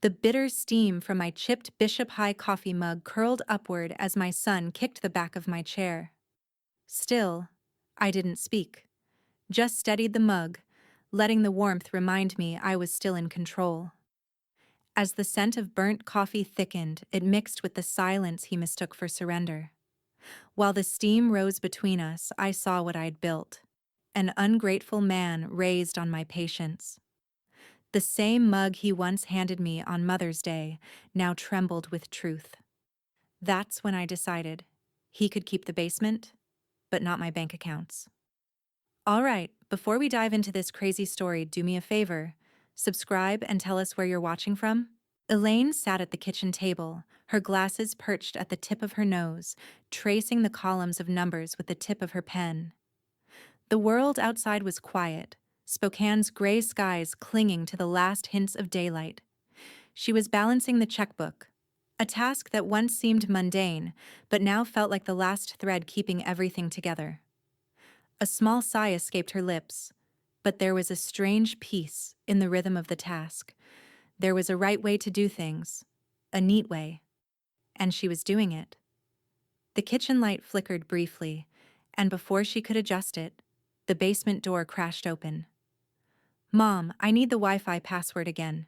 The bitter steam from my chipped Bishop High coffee mug curled upward as my son kicked the back of my chair. Still, I didn't speak, just steadied the mug, letting the warmth remind me I was still in control. As the scent of burnt coffee thickened, it mixed with the silence he mistook for surrender. While the steam rose between us, I saw what I'd built. An ungrateful man raised on my patience. The same mug he once handed me on Mother's Day now trembled with truth. That's when I decided he could keep the basement, but not my bank accounts. All right, before we dive into this crazy story, do me a favor. Subscribe and tell us where you're watching from. Elaine sat at the kitchen table, her glasses perched at the tip of her nose, tracing the columns of numbers with the tip of her pen. The world outside was quiet, Spokane's gray skies clinging to the last hints of daylight. She was balancing the checkbook, a task that once seemed mundane, but now felt like the last thread keeping everything together. A small sigh escaped her lips, but there was a strange peace in the rhythm of the task. There was a right way to do things, a neat way, and she was doing it. The kitchen light flickered briefly, and before she could adjust it, the basement door crashed open. "Mom, I need the Wi-Fi password again."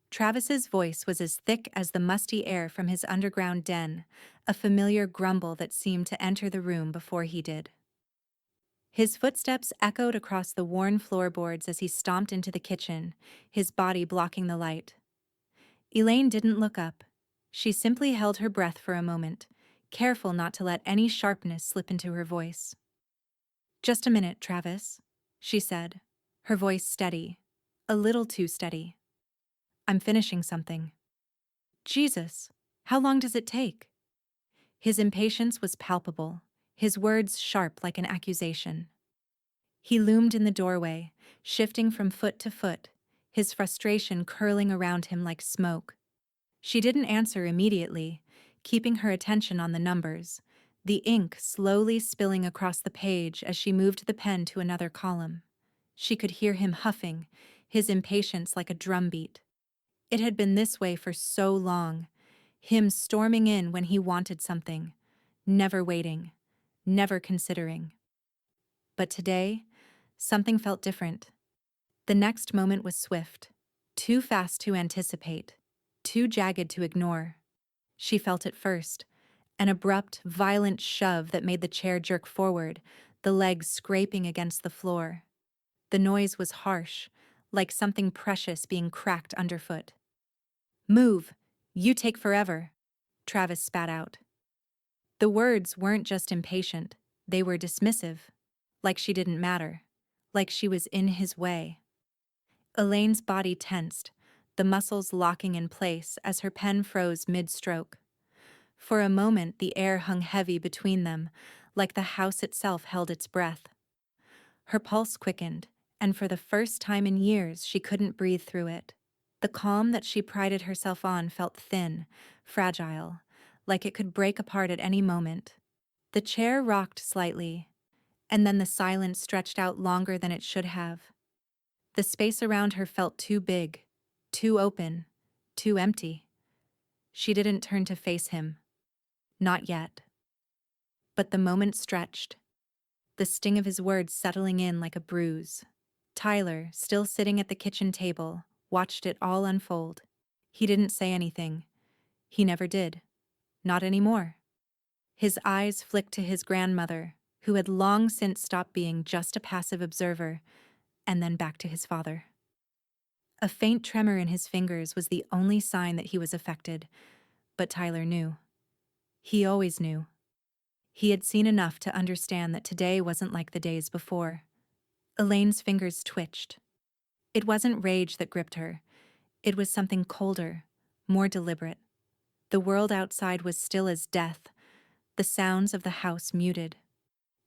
Travis's voice was as thick as the musty air from his underground den, a familiar grumble that seemed to enter the room before he did. His footsteps echoed across the worn floorboards as he stomped into the kitchen, his body blocking the light. Elaine didn't look up. She simply held her breath for a moment, careful not to let any sharpness slip into her voice. "Just a minute, Travis," she said, her voice steady, a little too steady. "I'm finishing something." "Jesus, how long does it take?" His impatience was palpable, his words sharp like an accusation. He loomed in the doorway, shifting from foot to foot, his frustration curling around him like smoke. She didn't answer immediately, keeping her attention on the numbers, the ink slowly spilling across the page as she moved the pen to another column. She could hear him huffing, his impatience like a drumbeat. It had been this way for so long, him storming in when he wanted something, never waiting, never considering. But today, something felt different. The next moment was swift, too fast to anticipate, too jagged to ignore. She felt it first, an abrupt, violent shove that made the chair jerk forward, the legs scraping against the floor. The noise was harsh, like something precious being cracked underfoot. "Move! You take forever," Travis spat out. The words weren't just impatient, they were dismissive, like she didn't matter, like she was in his way. Elaine's body tensed, the muscles locking in place as her pen froze mid-stroke. For a moment the air hung heavy between them, like the house itself held its breath. Her pulse quickened, and for the first time in years she couldn't breathe through it. The calm that she prided herself on felt thin, fragile, like it could break apart at any moment. The chair rocked slightly, and then the silence stretched out longer than it should have. The space around her felt too big, too open, too empty. She didn't turn to face him. Not yet. But the moment stretched, the sting of his words settling in like a bruise. Tyler, still sitting at the kitchen table, watched it all unfold. He didn't say anything. He never did. Not anymore. His eyes flicked to his grandmother, who had long since stopped being just a passive observer, and then back to his father. A faint tremor in his fingers was the only sign that he was affected, but Tyler knew. He always knew. He had seen enough to understand that today wasn't like the days before. Elaine's fingers twitched. It wasn't rage that gripped her. It was something colder, more deliberate. The world outside was still as death, the sounds of the house muted.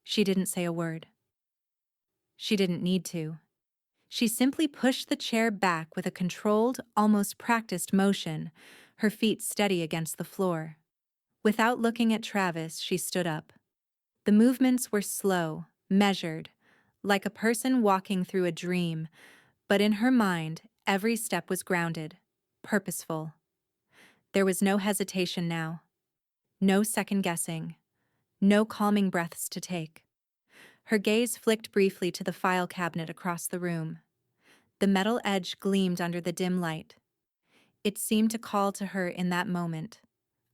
She didn't say a word. She didn't need to. She simply pushed the chair back with a controlled, almost practiced motion, her feet steady against the floor. Without looking at Travis, she stood up. The movements were slow, measured, like a person walking through a dream, but in her mind, every step was grounded, purposeful. There was no hesitation now, no second guessing, no calming breaths to take. Her gaze flicked briefly to the file cabinet across the room. The metal edge gleamed under the dim light. It seemed to call to her in that moment,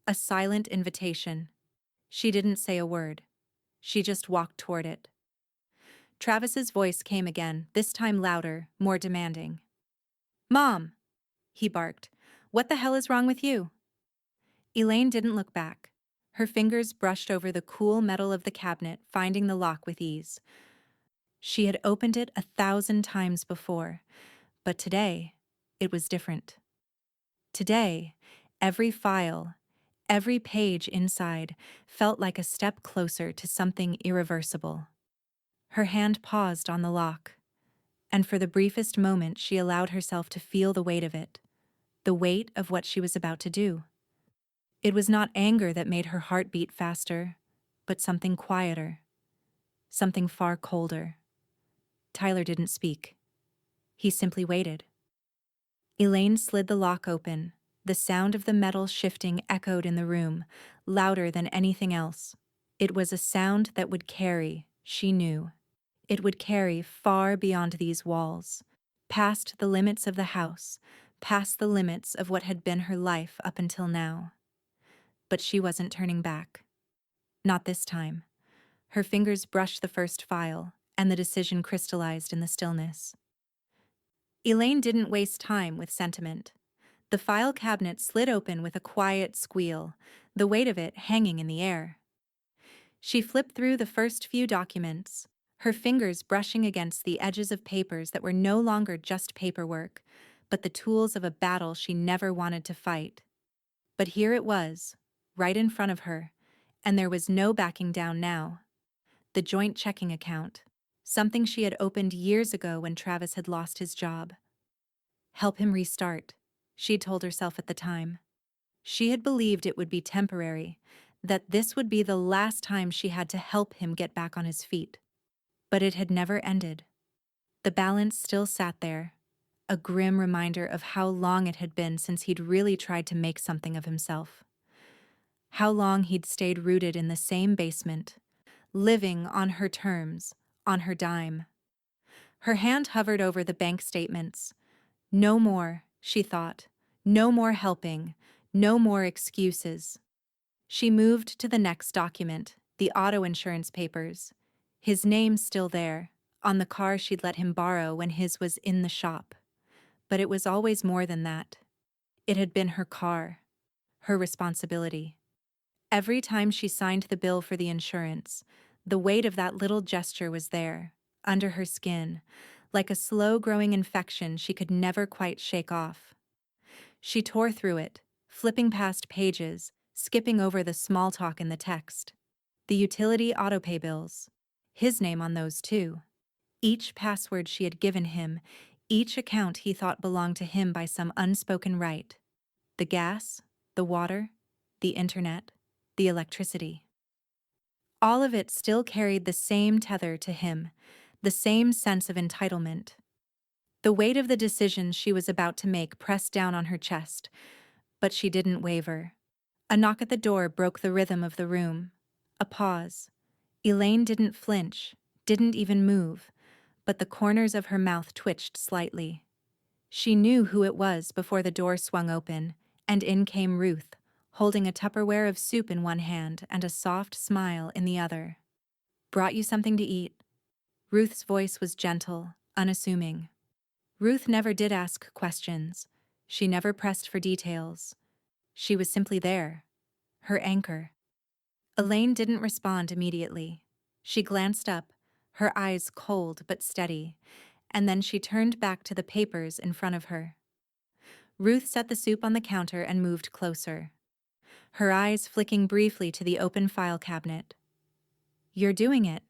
a silent invitation. She didn't say a word. She just walked toward it. Travis's voice came again, this time louder, more demanding. "Mom!" he barked. "What the hell is wrong with you?" Elaine didn't look back. Her fingers brushed over the cool metal of the cabinet, finding the lock with ease. She had opened it 1,000 times before, but today, it was different. Today, every file, every page inside felt like a step closer to something irreversible. Her hand paused on the lock, and for the briefest moment she allowed herself to feel the weight of it, the weight of what she was about to do. It was not anger that made her heart beat faster, but something quieter, something far colder. Tyler didn't speak. He simply waited. Elaine slid the lock open. The sound of the metal shifting echoed in the room, louder than anything else. It was a sound that would carry, she knew. It would carry far beyond these walls, past the limits of the house, past the limits of what had been her life up until now. But she wasn't turning back. Not this time. Her fingers brushed the first file, and the decision crystallized in the stillness. Elaine didn't waste time with sentiment. The file cabinet slid open with a quiet squeal, the weight of it hanging in the air. She flipped through the first few documents, her fingers brushing against the edges of papers that were no longer just paperwork, but the tools of a battle she never wanted to fight. But here it was, right in front of her, and there was no backing down now. The joint checking account, something she had opened years ago when Travis had lost his job. Help him restart, she'd told herself at the time. She had believed it would be temporary, that this would be the last time she had to help him get back on his feet. But it had never ended. The balance still sat there, a grim reminder of how long it had been since he'd really tried to make something of himself. How long he'd stayed rooted in the same basement, living on her terms, on her dime. Her hand hovered over the bank statements. No more, she thought. No more helping. No more excuses. She moved to the next document, the auto insurance papers. His name still there, on the car she'd let him borrow when his was in the shop. But it was always more than that. It had been her car, her responsibility. Every time she signed the bill for the insurance, the weight of that little gesture was there, under her skin, like a slow-growing infection she could never quite shake off. She tore through it, flipping past pages, skipping over the small talk in the text. The utility autopay bills. His name on those too. Each password she had given him, each account he thought belonged to him by some unspoken right. The gas, the water, the internet, the electricity. All of it still carried the same tether to him, the same sense of entitlement. The weight of the decision she was about to make pressed down on her chest, but she didn't waver. A knock at the door broke the rhythm of the room. A pause. Elaine didn't flinch, didn't even move, but the corners of her mouth twitched slightly. She knew who it was before the door swung open, and in came Ruth, holding a Tupperware of soup in one hand and a soft smile in the other. "Brought you something to eat." Ruth's voice was gentle, unassuming. Ruth never did ask questions. She never pressed for details. She was simply there, her anchor. Elaine didn't respond immediately. She glanced up, her eyes cold but steady, and then she turned back to the papers in front of her. Ruth set the soup on the counter and moved closer, her eyes flicking briefly to the open file cabinet. "You're doing it,"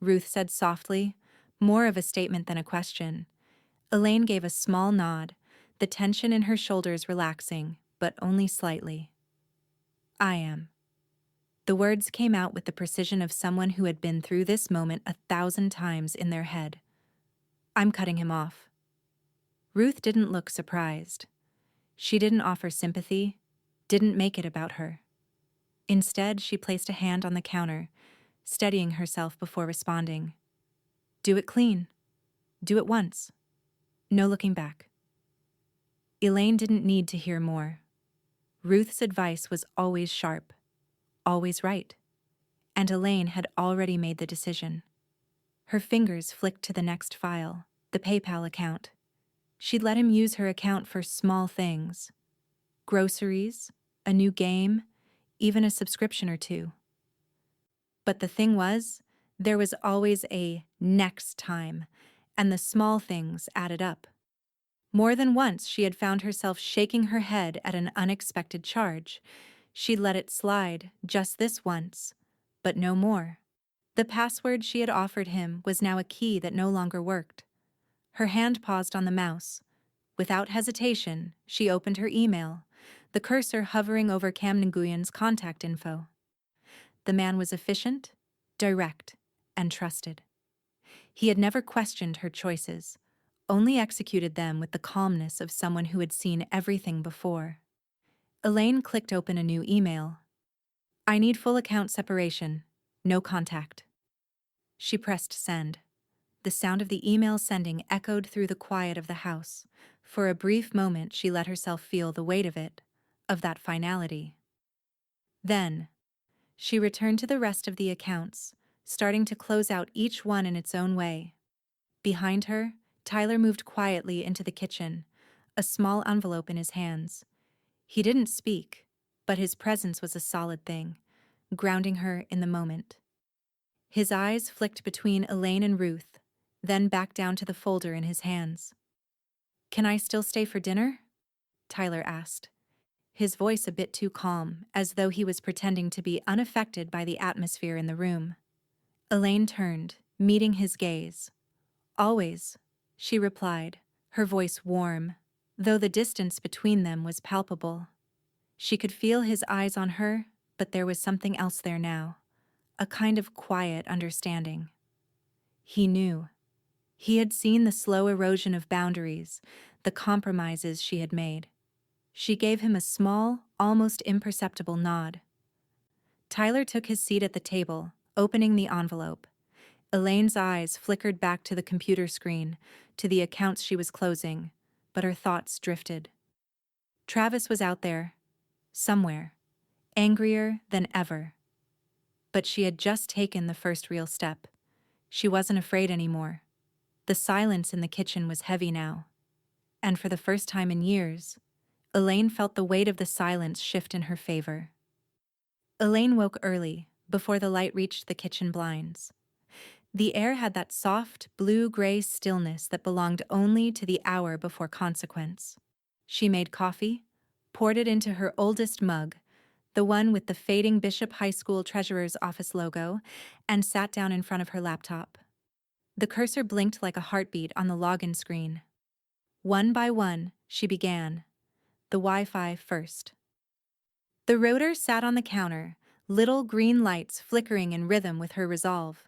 Ruth said softly, more of a statement than a question. Elaine gave a small nod, the tension in her shoulders relaxing, but only slightly. "I am." The words came out with the precision of someone who had been through this moment 1,000 times in their head. "I'm cutting him off." Ruth didn't look surprised. She didn't offer sympathy, didn't make it about her. Instead, she placed a hand on the counter, steadying herself before responding. Do it clean. Do it once. No looking back. Elaine didn't need to hear more. Ruth's advice was always sharp, always right. And Elaine had already made the decision. Her fingers flicked to the next file, the PayPal account. She'd let him use her account for small things. Groceries, a new game, even a subscription or two. But the thing was, there was always a next time, and the small things added up. More than once, she had found herself shaking her head at an unexpected charge. She'd let it slide just this once, but no more. The password she had offered him was now a key that no longer worked. Her hand paused on the mouse. Without hesitation, she opened her email, the cursor hovering over Cam Nguyen's contact info. The man was efficient, direct, and trusted. He had never questioned her choices, only executed them with the calmness of someone who had seen everything before. Elaine clicked open a new email. I need full account separation. No contact. She pressed send. The sound of the email sending echoed through the quiet of the house. For a brief moment, she let herself feel the weight of it, of that finality. Then, she returned to the rest of the accounts, starting to close out each one in its own way. Behind her, Tyler moved quietly into the kitchen, a small envelope in his hands. He didn't speak, but his presence was a solid thing, grounding her in the moment. His eyes flicked between Elaine and Ruth, then back down to the folder in his hands. Can I still stay for dinner? Tyler asked, his voice a bit too calm, as though he was pretending to be unaffected by the atmosphere in the room. Elaine turned, meeting his gaze. Always, she replied, her voice warm, though the distance between them was palpable. She could feel his eyes on her, but there was something else there now, a kind of quiet understanding. He knew. He had seen the slow erosion of boundaries, the compromises she had made. She gave him a small, almost imperceptible nod. Tyler took his seat at the table, opening the envelope. Elaine's eyes flickered back to the computer screen, to the accounts she was closing, but her thoughts drifted. Travis was out there, somewhere, angrier than ever. But she had just taken the first real step. She wasn't afraid anymore. The silence in the kitchen was heavy now. And for the first time in years, Elaine felt the weight of the silence shift in her favor. Elaine woke early, before the light reached the kitchen blinds. The air had that soft, blue-gray stillness that belonged only to the hour before consequence. She made coffee, poured it into her oldest mug, the one with the fading Bishop High School treasurer's office logo, and sat down in front of her laptop. The cursor blinked like a heartbeat on the login screen. One by one, she began. The Wi-Fi first. The router sat on the counter, little green lights flickering in rhythm with her resolve.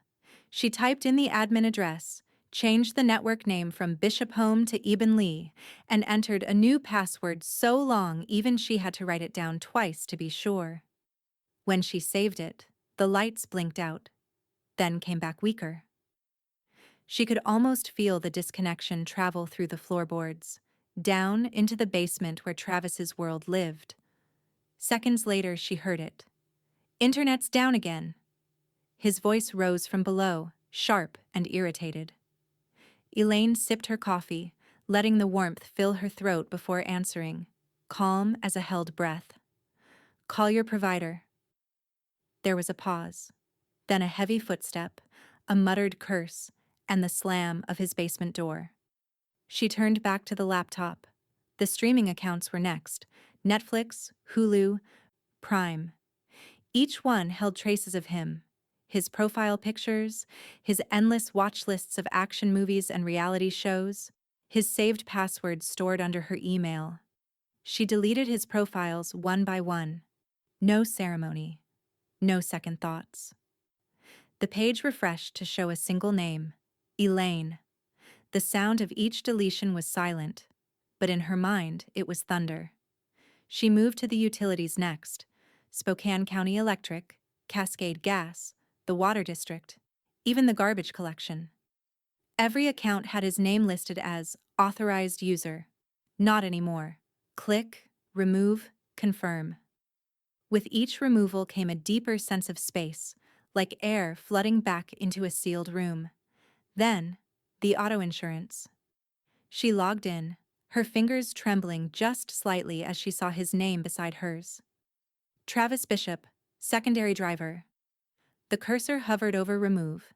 She typed in the admin address, changed the network name from Bishop Home to Eben Lee, and entered a new password so long even she had to write it down twice to be sure. When she saved it, the lights blinked out, then came back weaker. She could almost feel the disconnection travel through the floorboards, down into the basement where Travis's world lived. Seconds later, she heard it. Internet's down again. His voice rose from below, sharp and irritated. Elaine sipped her coffee, letting the warmth fill her throat before answering, calm as a held breath. Call your provider. There was a pause, then a heavy footstep, a muttered curse, and the slam of his basement door. She turned back to the laptop. The streaming accounts were next: Netflix, Hulu, Prime. Each one held traces of him, his profile pictures, his endless watch lists of action movies and reality shows, his saved passwords stored under her email. She deleted his profiles one by one. No ceremony, no second thoughts. The page refreshed to show a single name, Elaine. The sound of each deletion was silent, but in her mind it was thunder. She moved to the utilities next: Spokane County Electric, Cascade Gas, the Water District, even the garbage collection. Every account had his name listed as authorized user. Not anymore. Click, remove, confirm. With each removal came a deeper sense of space, like air flooding back into a sealed room. Then, the auto insurance. She logged in, her fingers trembling just slightly as she saw his name beside hers. Travis Bishop, secondary driver. The cursor hovered over remove.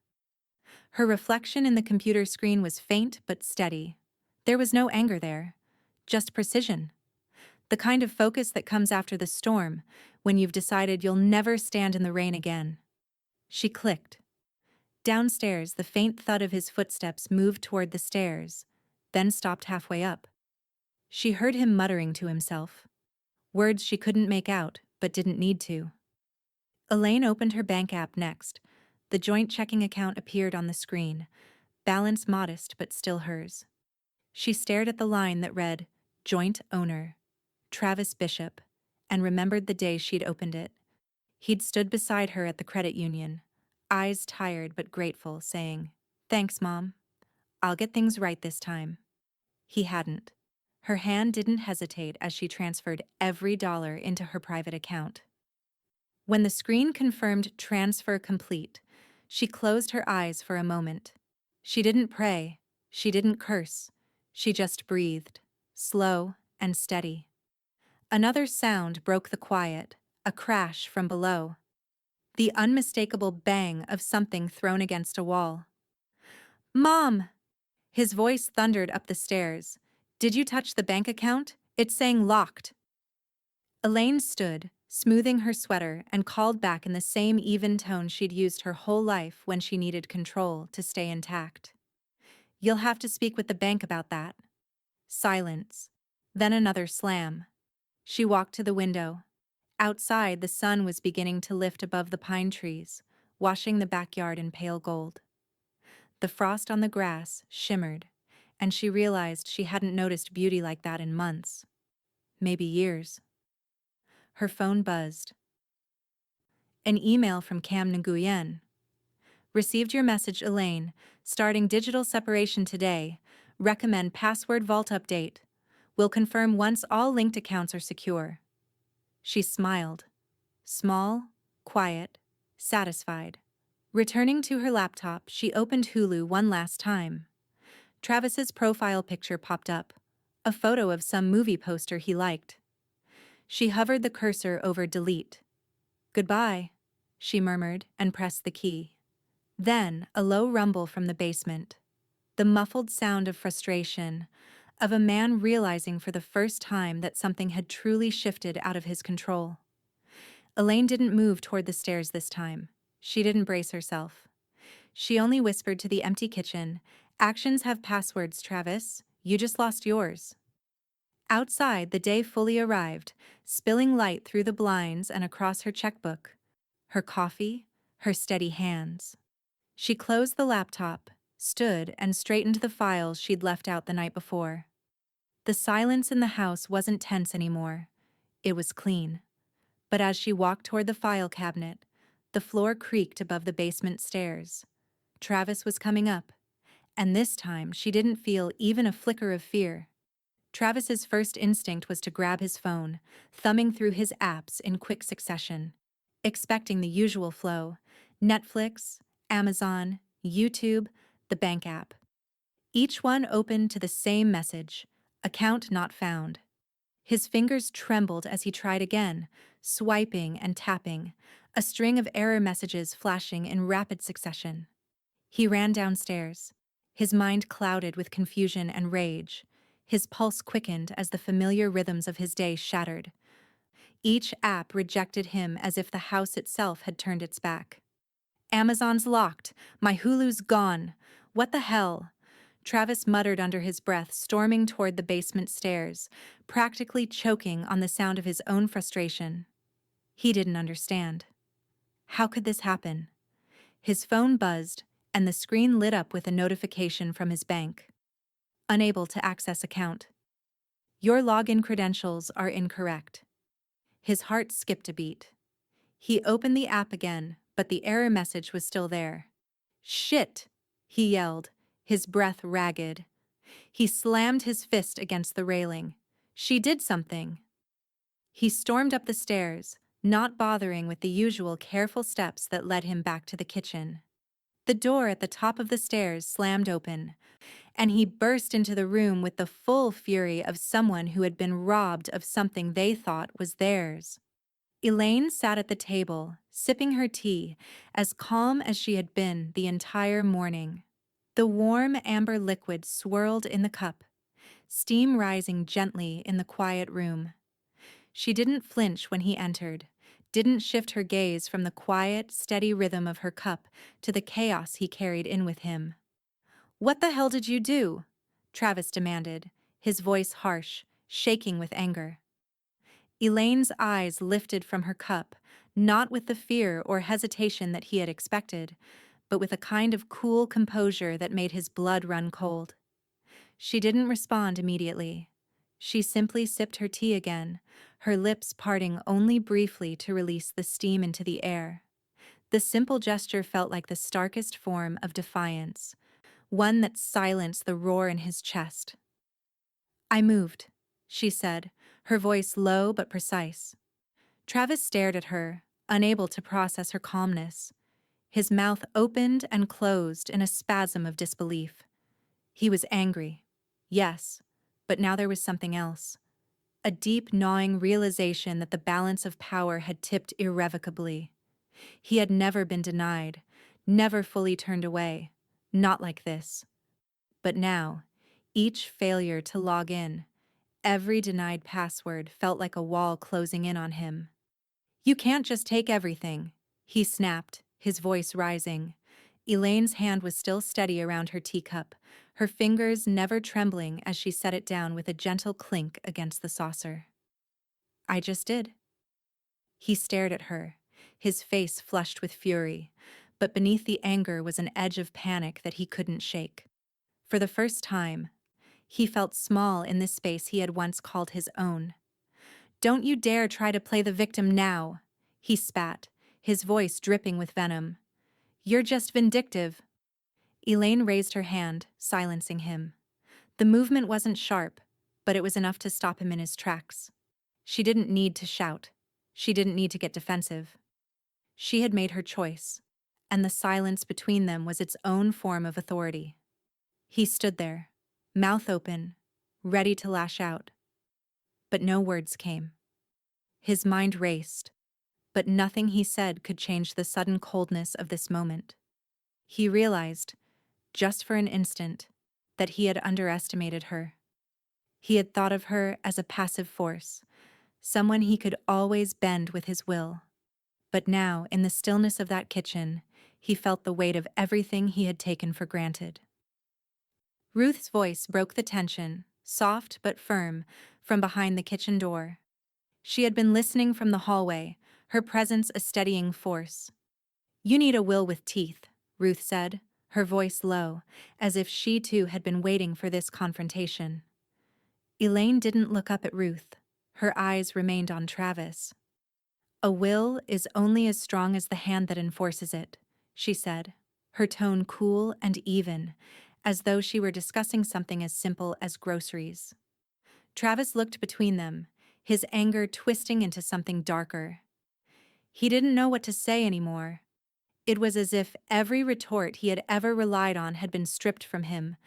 Her reflection in the computer screen was faint but steady. There was no anger there, just precision. The kind of focus that comes after the storm, when you've decided you'll never stand in the rain again. She clicked. Downstairs, the faint thud of his footsteps moved toward the stairs, then stopped halfway up. She heard him muttering to himself, words she couldn't make out, but didn't need to. Elaine opened her bank app next. The joint checking account appeared on the screen, balance modest but still hers. She stared at the line that read, Joint Owner, Travis Bishop, and remembered the day she'd opened it. He'd stood beside her at the credit union, eyes tired but grateful, saying, "Thanks, Mom. I'll get things right this time." He hadn't. Her hand didn't hesitate as she transferred every dollar into her private account. When the screen confirmed transfer complete, she closed her eyes for a moment. She didn't pray, she didn't curse, she just breathed, slow and steady. Another sound broke the quiet, a crash from below. The unmistakable bang of something thrown against a wall. "Mom!" His voice thundered up the stairs. "Did you touch the bank account? It's saying locked." Elaine stood, smoothing her sweater, and called back in the same even tone she'd used her whole life when she needed control to stay intact. "You'll have to speak with the bank about that." Silence. Then another slam. She walked to the window. Outside, the sun was beginning to lift above the pine trees, washing the backyard in pale gold. The frost on the grass shimmered, and she realized she hadn't noticed beauty like that in months, maybe years. Her phone buzzed. An email from Cam Nguyen. "Received your message, Elaine. Starting digital separation today. Recommend password vault update. Will confirm once all linked accounts are secure." She smiled. Small, quiet, satisfied. Returning to her laptop, she opened Hulu one last time. Travis's profile picture popped up, a photo of some movie poster he liked. She hovered the cursor over delete. "Goodbye," she murmured and pressed the key. Then a low rumble from the basement. The muffled sound of frustration, of a man realizing for the first time that something had truly shifted out of his control. Elaine didn't move toward the stairs this time. She didn't brace herself. She only whispered to the empty kitchen, "Actions have passwords, Travis. You just lost yours." Outside, the day fully arrived, spilling light through the blinds and across her checkbook, her coffee, her steady hands. She closed the laptop, stood, and straightened the files she'd left out the night before. The silence in the house wasn't tense anymore. It was clean. But as she walked toward the file cabinet, the floor creaked above the basement stairs. Travis was coming up, and this time she didn't feel even a flicker of fear. Travis's first instinct was to grab his phone, thumbing through his apps in quick succession, expecting the usual flow: Netflix, Amazon, YouTube, the bank app. Each one opened to the same message: account not found. His fingers trembled as he tried again, swiping and tapping, a string of error messages flashing in rapid succession. He ran downstairs, his mind clouded with confusion and rage. His pulse quickened as the familiar rhythms of his day shattered. Each app rejected him as if the house itself had turned its back. "Amazon's locked. My Hulu's gone. What the hell?" Travis muttered under his breath, storming toward the basement stairs, practically choking on the sound of his own frustration. He didn't understand. How could this happen? His phone buzzed, and the screen lit up with a notification from his bank. "Unable to access account. Your login credentials are incorrect." His heart skipped a beat. He opened the app again, but the error message was still there. "Shit!" he yelled, his breath ragged. He slammed his fist against the railing. She did something. He stormed up the stairs, not bothering with the usual careful steps that led him back to the kitchen. The door at the top of the stairs slammed open, and he burst into the room with the full fury of someone who had been robbed of something they thought was theirs. Elaine sat at the table, sipping her tea, as calm as she had been the entire morning. The warm amber liquid swirled in the cup, steam rising gently in the quiet room. She didn't flinch when he entered, didn't shift her gaze from the quiet, steady rhythm of her cup to the chaos he carried in with him. "What the hell did you do?" Travis demanded, his voice harsh, shaking with anger. Elaine's eyes lifted from her cup, not with the fear or hesitation that he had expected, but with a kind of cool composure that made his blood run cold. She didn't respond immediately. She simply sipped her tea again, her lips parting only briefly to release the steam into the air. The simple gesture felt like the starkest form of defiance, one that silenced the roar in his chest. "I moved," she said, her voice low but precise. Travis stared at her, unable to process her calmness. His mouth opened and closed in a spasm of disbelief. He was angry, yes, but now there was something else. A deep, gnawing realization that the balance of power had tipped irrevocably. He had never been denied, never fully turned away, not like this. But now, each failure to log in, every denied password felt like a wall closing in on him. "You can't just take everything," he snapped, his voice rising. Elaine's hand was still steady around her teacup, her fingers never trembling as she set it down with a gentle clink against the saucer. "I just did." He stared at her, his face flushed with fury, but beneath the anger was an edge of panic that he couldn't shake. For the first time, he felt small in this space he had once called his own. "Don't you dare try to play the victim now," he spat, his voice dripping with venom. "You're just vindictive." Elaine raised her hand, silencing him. The movement wasn't sharp, but it was enough to stop him in his tracks. She didn't need to shout. She didn't need to get defensive. She had made her choice, and the silence between them was its own form of authority. He stood there, mouth open, ready to lash out. But no words came. His mind raced, but nothing he said could change the sudden coldness of this moment. He realized, just for an instant, that he had underestimated her. He had thought of her as a passive force, someone he could always bend with his will. But now, in the stillness of that kitchen, he felt the weight of everything he had taken for granted. Ruth's voice broke the tension, soft but firm, from behind the kitchen door. She had been listening from the hallway, her presence a steadying force. "You need a will with teeth," Ruth said, her voice low, as if she too had been waiting for this confrontation. Elaine didn't look up at Ruth. Her eyes remained on Travis. "A will is only as strong as the hand that enforces it," she said, her tone cool and even, as though she were discussing something as simple as groceries. Travis looked between them, his anger twisting into something darker. He didn't know what to say anymore. It was as if every retort he had ever relied on had been stripped from him,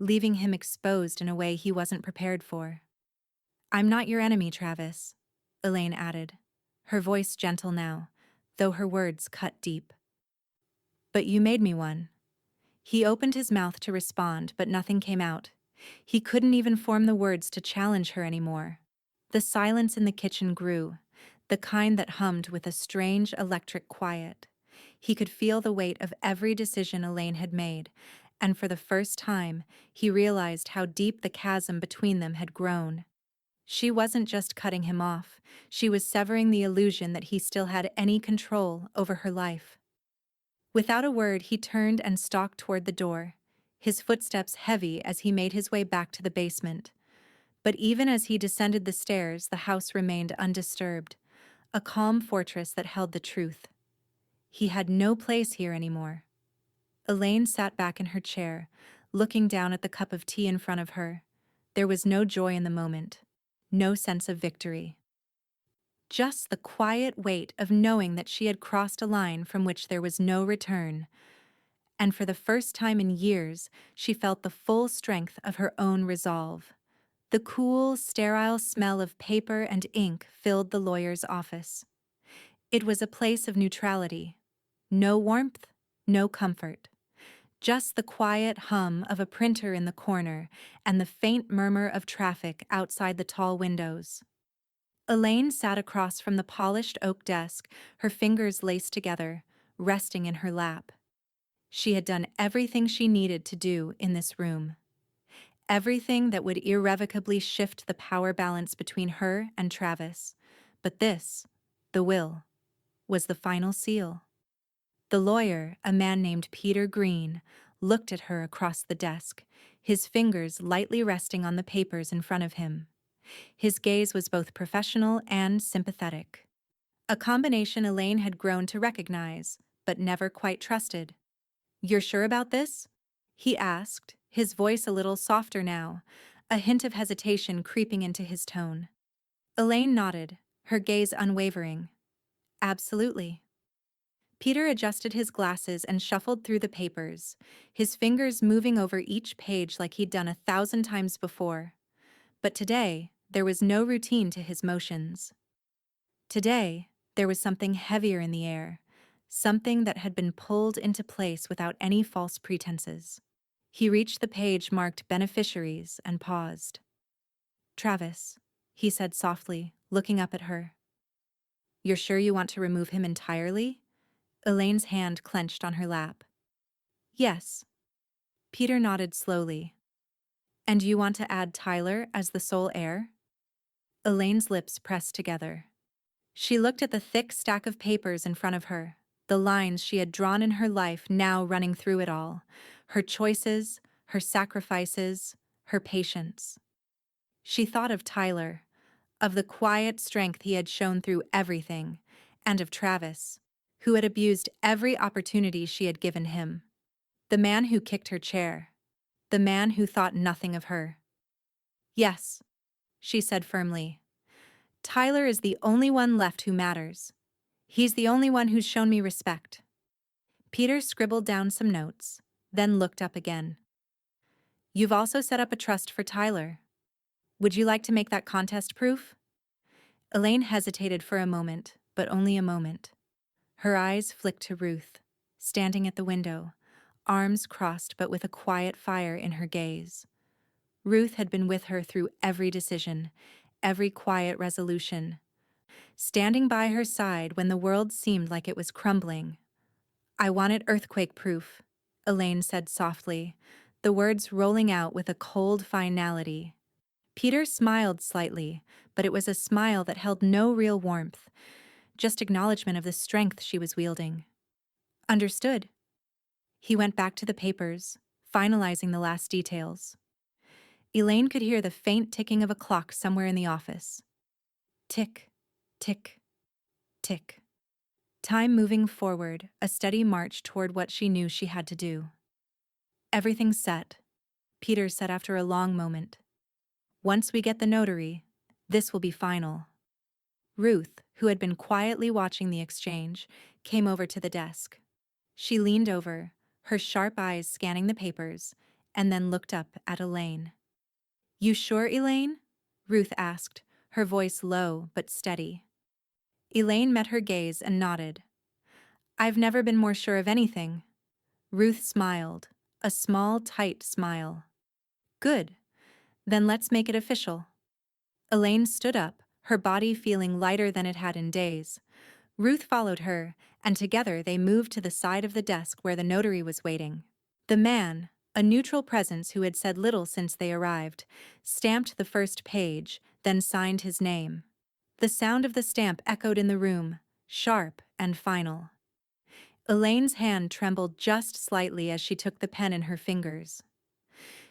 leaving him exposed in a way he wasn't prepared for. "I'm not your enemy, Travis," Elaine added, her voice gentle now, though her words cut deep. "But you made me one." He opened his mouth to respond, but nothing came out. He couldn't even form the words to challenge her anymore. The silence in the kitchen grew, the kind that hummed with a strange electric quiet. He could feel the weight of every decision Elaine had made, and for the first time, he realized how deep the chasm between them had grown. She wasn't just cutting him off, she was severing the illusion that he still had any control over her life. Without a word, he turned and stalked toward the door, his footsteps heavy as he made his way back to the basement. But even as he descended the stairs, the house remained undisturbed, a calm fortress that held the truth. He had no place here anymore. Elaine sat back in her chair, looking down at the cup of tea in front of her. There was no joy in the moment, no sense of victory. Just the quiet weight of knowing that she had crossed a line from which there was no return. And for the first time in years, she felt the full strength of her own resolve. The cool, sterile smell of paper and ink filled the lawyer's office. It was a place of neutrality. No warmth, no comfort. Just the quiet hum of a printer in the corner and the faint murmur of traffic outside the tall windows. Elaine sat across from the polished oak desk, her fingers laced together, resting in her lap. She had done everything she needed to do in this room. Everything that would irrevocably shift the power balance between her and Travis. But this, the will, was the final seal. The lawyer, a man named Peter Green, looked at her across the desk, his fingers lightly resting on the papers in front of him. His gaze was both professional and sympathetic. A combination Elaine had grown to recognize, but never quite trusted. "You're sure about this?" he asked, his voice a little softer now, a hint of hesitation creeping into his tone. Elaine nodded, her gaze unwavering. "Absolutely." Peter adjusted his glasses and shuffled through the papers, his fingers moving over each page like he'd done 1,000 times before. But today, there was no routine to his motions. Today, there was something heavier in the air, something that had been pulled into place without any false pretenses. He reached the page marked beneficiaries and paused. "Travis," he said softly, looking up at her. "You're sure you want to remove him entirely?" Elaine's hand clenched on her lap. "Yes." Peter nodded slowly. "And you want to add Tyler as the sole heir?" Elaine's lips pressed together. She looked at the thick stack of papers in front of her, the lines she had drawn in her life now running through it all, her choices, her sacrifices, her patience. She thought of Tyler, of the quiet strength he had shown through everything, and of Travis, who had abused every opportunity she had given him. The man who kicked her chair. The man who thought nothing of her. "Yes," she said firmly. "Tyler is the only one left who matters. He's the only one who's shown me respect." Peter scribbled down some notes, then looked up again. "You've also set up a trust for Tyler. Would you like to make that contest proof?" Elaine hesitated for a moment, but only a moment. Her eyes flicked to Ruth, standing at the window, arms crossed but with a quiet fire in her gaze. Ruth had been with her through every decision, every quiet resolution, standing by her side when the world seemed like it was crumbling. "I want it earthquake-proof," Elaine said softly, the words rolling out with a cold finality. Peter smiled slightly, but it was a smile that held no real warmth, just acknowledgement of the strength she was wielding. "Understood." He went back to the papers, finalizing the last details. Elaine could hear the faint ticking of a clock somewhere in the office. Tick, tick, tick. Time moving forward, a steady march toward what she knew she had to do. "Everything's set," Peter said after a long moment. "Once we get the notary, this will be final." Ruth, who had been quietly watching the exchange, came over to the desk. She leaned over, her sharp eyes scanning the papers, and then looked up at Elaine. "You sure, Elaine?" Ruth asked, her voice low but steady. Elaine met her gaze and nodded. "I've never been more sure of anything." Ruth smiled, a small, tight smile. "Good. Then let's make it official." Elaine stood up, her body feeling lighter than it had in days. Ruth followed her, and together they moved to the side of the desk where the notary was waiting. The man, a neutral presence who had said little since they arrived, stamped the first page, then signed his name. The sound of the stamp echoed in the room, sharp and final. Elaine's hand trembled just slightly as she took the pen in her fingers.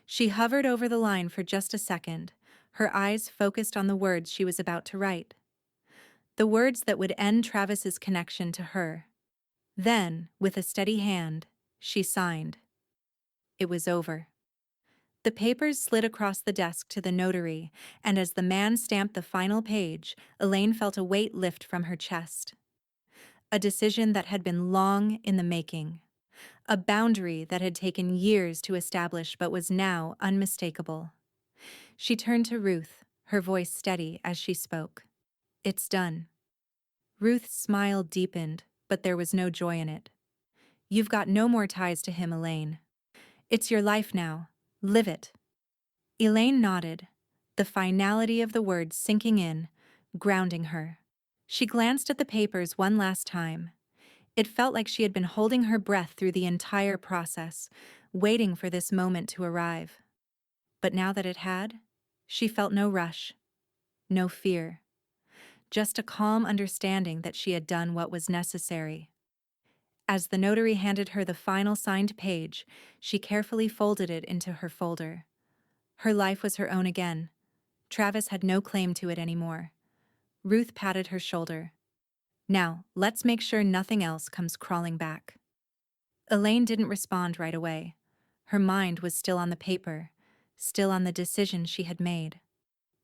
She hovered over the line for just a second, her eyes focused on the words she was about to write. the words that would end Travis's connection to her. Then, with a steady hand, she signed. It was over. The papers slid across the desk to the notary, and as the man stamped the final page, Elaine felt a weight lift from her chest. A decision that had been long in the making. A boundary that had taken years to establish but was now unmistakable. She turned to Ruth, her voice steady as she spoke. It's done. Ruth's smile deepened, but there was no joy in it. You've got no more ties to him, Elaine. It's your life now. Live it. Elaine nodded, the finality of the words sinking in, grounding her. She glanced at the papers one last time. It felt like she had been holding her breath through the entire process, waiting for this moment to arrive. But now that it had, she felt no rush, no fear, just a calm understanding that she had done what was necessary. As the notary handed her the final signed page, she carefully folded it into her folder. Her life was her own again. Travis had no claim to it anymore. Ruth patted her shoulder. Now, let's make sure nothing else comes crawling back. Elaine didn't respond right away. Her mind was still on the paper, still on the decision she had made.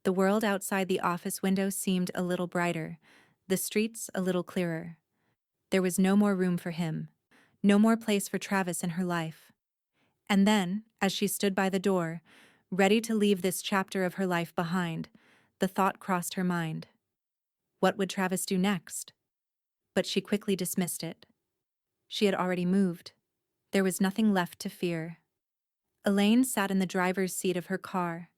The world outside the office window seemed a little brighter, the streets a little clearer. There was no more room for him, no more place for Travis in her life. And then, as she stood by the door, ready to leave this chapter of her life behind, the thought crossed her mind. What would Travis do next? But she quickly dismissed it. She had already moved. There was nothing left to fear. Elaine sat in the driver's seat of her car,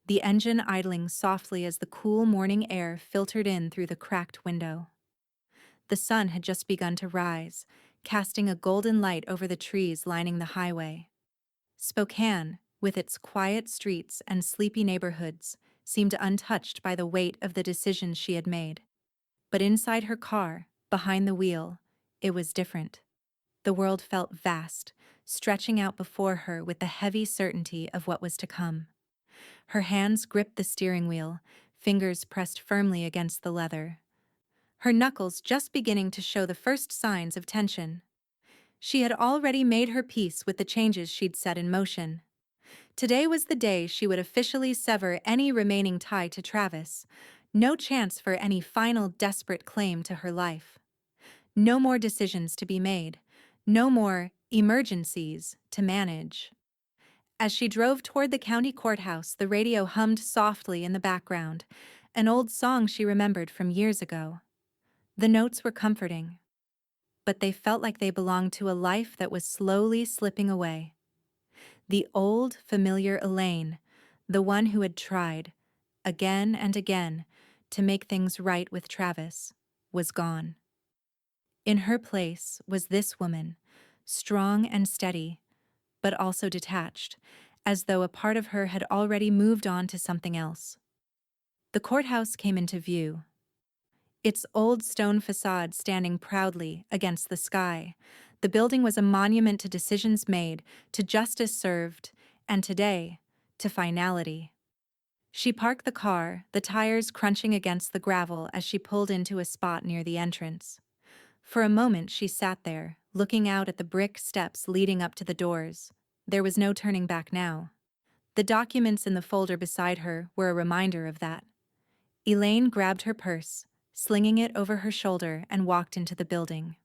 the engine idling softly as the cool morning air filtered in through the cracked window. The sun had just begun to rise, casting a golden light over the trees lining the highway. Spokane, with its quiet streets and sleepy neighborhoods, seemed untouched by the weight of the decisions she had made. But inside her car, behind the wheel, it was different. The world felt vast, stretching out before her with the heavy certainty of what was to come. Her hands gripped the steering wheel, fingers pressed firmly against the leather. Her knuckles just beginning to show the first signs of tension. She had already made her peace with the changes she'd set in motion. Today was the day she would officially sever any remaining tie to Travis. No chance for any final desperate claim to her life. No more decisions to be made. No more emergencies to manage. As she drove toward the county courthouse, the radio hummed softly in the background, an old song she remembered from years ago. The notes were comforting, but they felt like they belonged to a life that was slowly slipping away. The old, familiar Elaine, the one who had tried, again and again, to make things right with Travis, was gone. In her place was this woman, strong and steady, but also detached, as though a part of her had already moved on to something else. The courthouse came into view, its old stone facade standing proudly against the sky. The building was a monument to decisions made, to justice served, and today, to finality. She parked the car, the tires crunching against the gravel as she pulled into a spot near the entrance. For a moment she sat there, looking out at the brick steps leading up to the doors. There was no turning back now. The documents in the folder beside her were a reminder of that. Elaine grabbed her purse, slinging it over her shoulder, and walked into the building.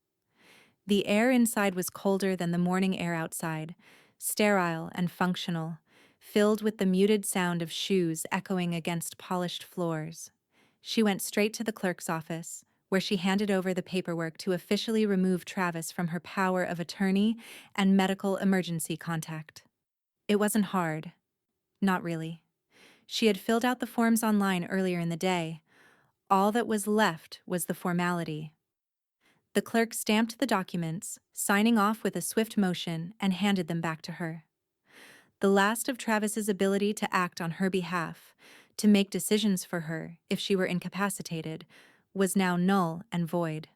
The air inside was colder than the morning air outside, sterile and functional, filled with the muted sound of shoes echoing against polished floors. She went straight to the clerk's office, where she handed over the paperwork to officially remove Travis from her power of attorney and medical emergency contact. It wasn't hard. Not really. She had filled out the forms online earlier in the day. All that was left was the formality. The clerk stamped the documents, signing off with a swift motion, and handed them back to her. The last of Travis's ability to act on her behalf, to make decisions for her if she were incapacitated, was now null and void.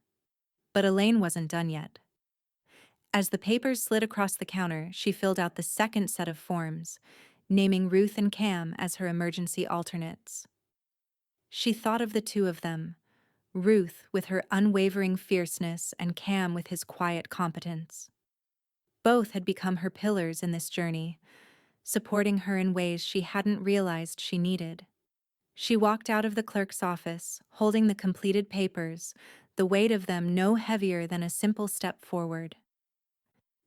But Elaine wasn't done yet. As the papers slid across the counter, she filled out the second set of forms, naming Ruth and Cam as her emergency alternates. She thought of the two of them, Ruth with her unwavering fierceness and Cam with his quiet competence. Both had become her pillars in this journey, supporting her in ways she hadn't realized she needed. She walked out of the clerk's office, holding the completed papers, the weight of them no heavier than a simple step forward.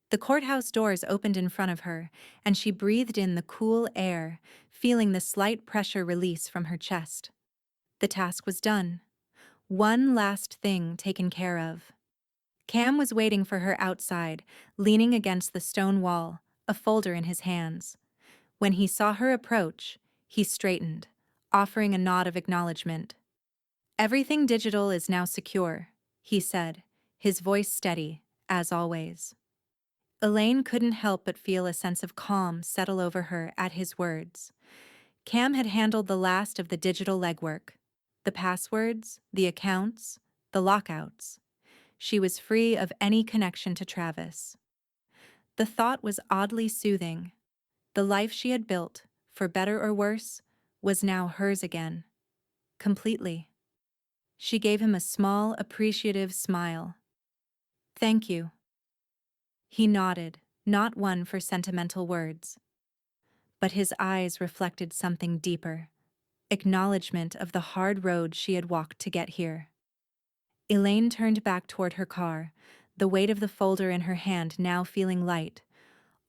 The courthouse doors opened in front of her, and she breathed in the cool air, feeling the slight pressure release from her chest. The task was done. One last thing taken care of. Cam was waiting for her outside, leaning against the stone wall, a folder in his hands. When he saw her approach, he straightened, offering a nod of acknowledgement. "Everything digital is now secure," he said, his voice steady, as always. Elaine couldn't help but feel a sense of calm settle over her at his words. Cam had handled the last of the digital legwork. The passwords, the accounts, the lockouts. She was free of any connection to Travis. The thought was oddly soothing. The life she had built, for better or worse, was now hers again. Completely. She gave him a small, appreciative smile. "Thank you." He nodded, not one for sentimental words. But his eyes reflected something deeper. Acknowledgement of the hard road she had walked to get here. Elaine turned back toward her car, the weight of the folder in her hand now feeling light,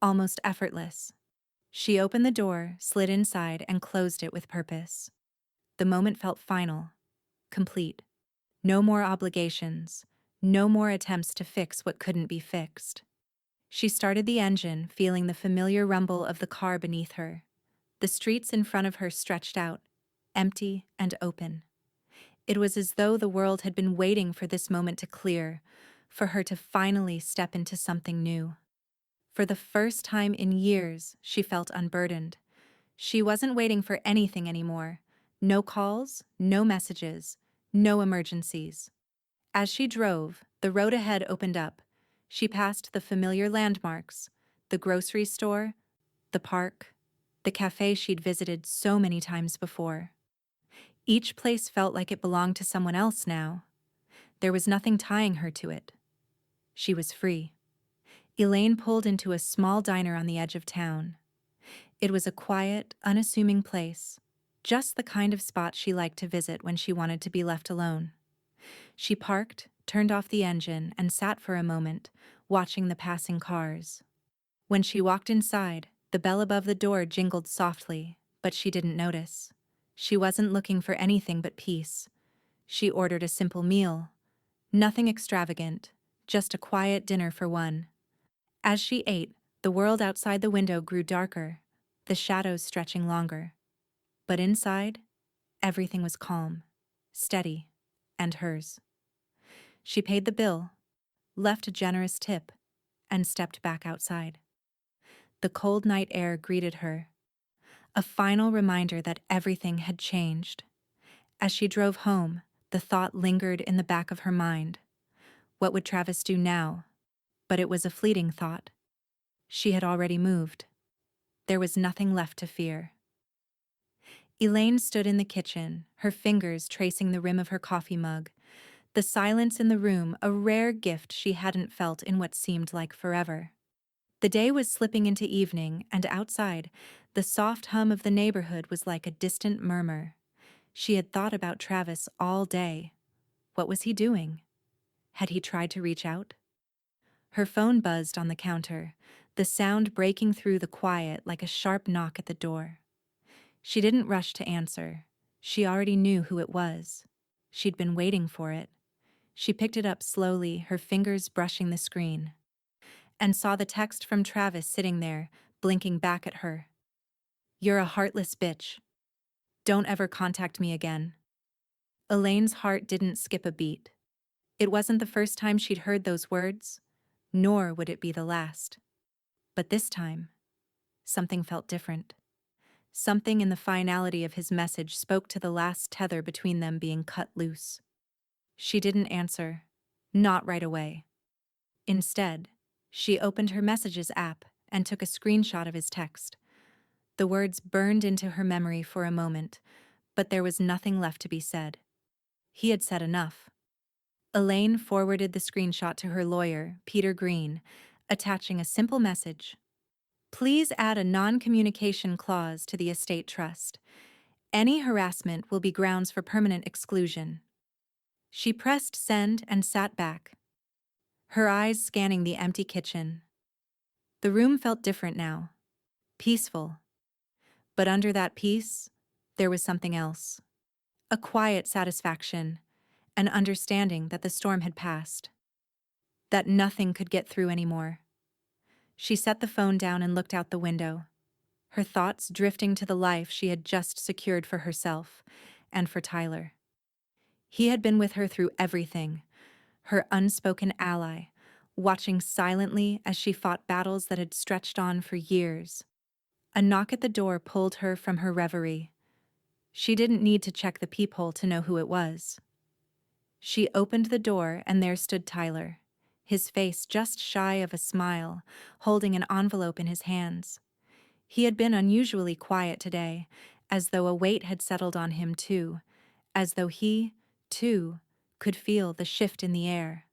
almost effortless. She opened the door, slid inside, and closed it with purpose. The moment felt final, complete. No more obligations, no more attempts to fix what couldn't be fixed. She started the engine, feeling the familiar rumble of the car beneath her. The streets in front of her stretched out, empty and open. It was as though the world had been waiting for this moment to clear, for her to finally step into something new. For the first time in years, she felt unburdened. She wasn't waiting for anything anymore. No calls, no messages, no emergencies. As she drove, the road ahead opened up. She passed the familiar landmarks, the grocery store, the park, the cafe she'd visited so many times before. Each place felt like it belonged to someone else now. There was nothing tying her to it. She was free. Elaine pulled into a small diner on the edge of town. It was a quiet, unassuming place, just the kind of spot she liked to visit when she wanted to be left alone. She parked, turned off the engine, and sat for a moment, watching the passing cars. When she walked inside, the bell above the door jingled softly, but she didn't notice. She wasn't looking for anything but peace. She ordered a simple meal. Nothing extravagant, just a quiet dinner for one. As she ate, the world outside the window grew darker, the shadows stretching longer. But inside, everything was calm, steady, and hers. She paid the bill, left a generous tip, and stepped back outside. The cold night air greeted her, a final reminder that everything had changed. As she drove home, the thought lingered in the back of her mind. What would Travis do now? But it was a fleeting thought. She had already moved. There was nothing left to fear. Elaine stood in the kitchen, her fingers tracing the rim of her coffee mug. The silence in the room, a rare gift she hadn't felt in what seemed like forever. The day was slipping into evening, and outside, the soft hum of the neighborhood was like a distant murmur. She had thought about Travis all day. What was he doing? Had he tried to reach out? Her phone buzzed on the counter, the sound breaking through the quiet like a sharp knock at the door. She didn't rush to answer. She already knew who it was. She'd been waiting for it. She picked it up slowly, her fingers brushing the screen, and saw the text from Travis sitting there, blinking back at her. "You're a heartless bitch. Don't ever contact me again." Elaine's heart didn't skip a beat. It wasn't the first time she'd heard those words, nor would it be the last. But this time, something felt different. Something in the finality of his message spoke to the last tether between them being cut loose. She didn't answer, not right away. Instead, she opened her Messages app and took a screenshot of his text. The words burned into her memory for a moment, but there was nothing left to be said. He had said enough. Elaine forwarded the screenshot to her lawyer, Peter Green, attaching a simple message. Please add a non-communication clause to the estate trust. Any harassment will be grounds for permanent exclusion. She pressed send and sat back, her eyes scanning the empty kitchen. The room felt different now, peaceful. But under that peace, there was something else. A quiet satisfaction, an understanding that the storm had passed, that nothing could get through anymore. She set the phone down and looked out the window, her thoughts drifting to the life she had just secured for herself and for Tyler. He had been with her through everything, her unspoken ally, watching silently as she fought battles that had stretched on for years. A knock at the door pulled her from her reverie. She didn't need to check the peephole to know who it was. She opened the door and there stood Tyler, his face just shy of a smile, holding an envelope in his hands. He had been unusually quiet today, as though a weight had settled on him too, as though he, too, could feel the shift in the air.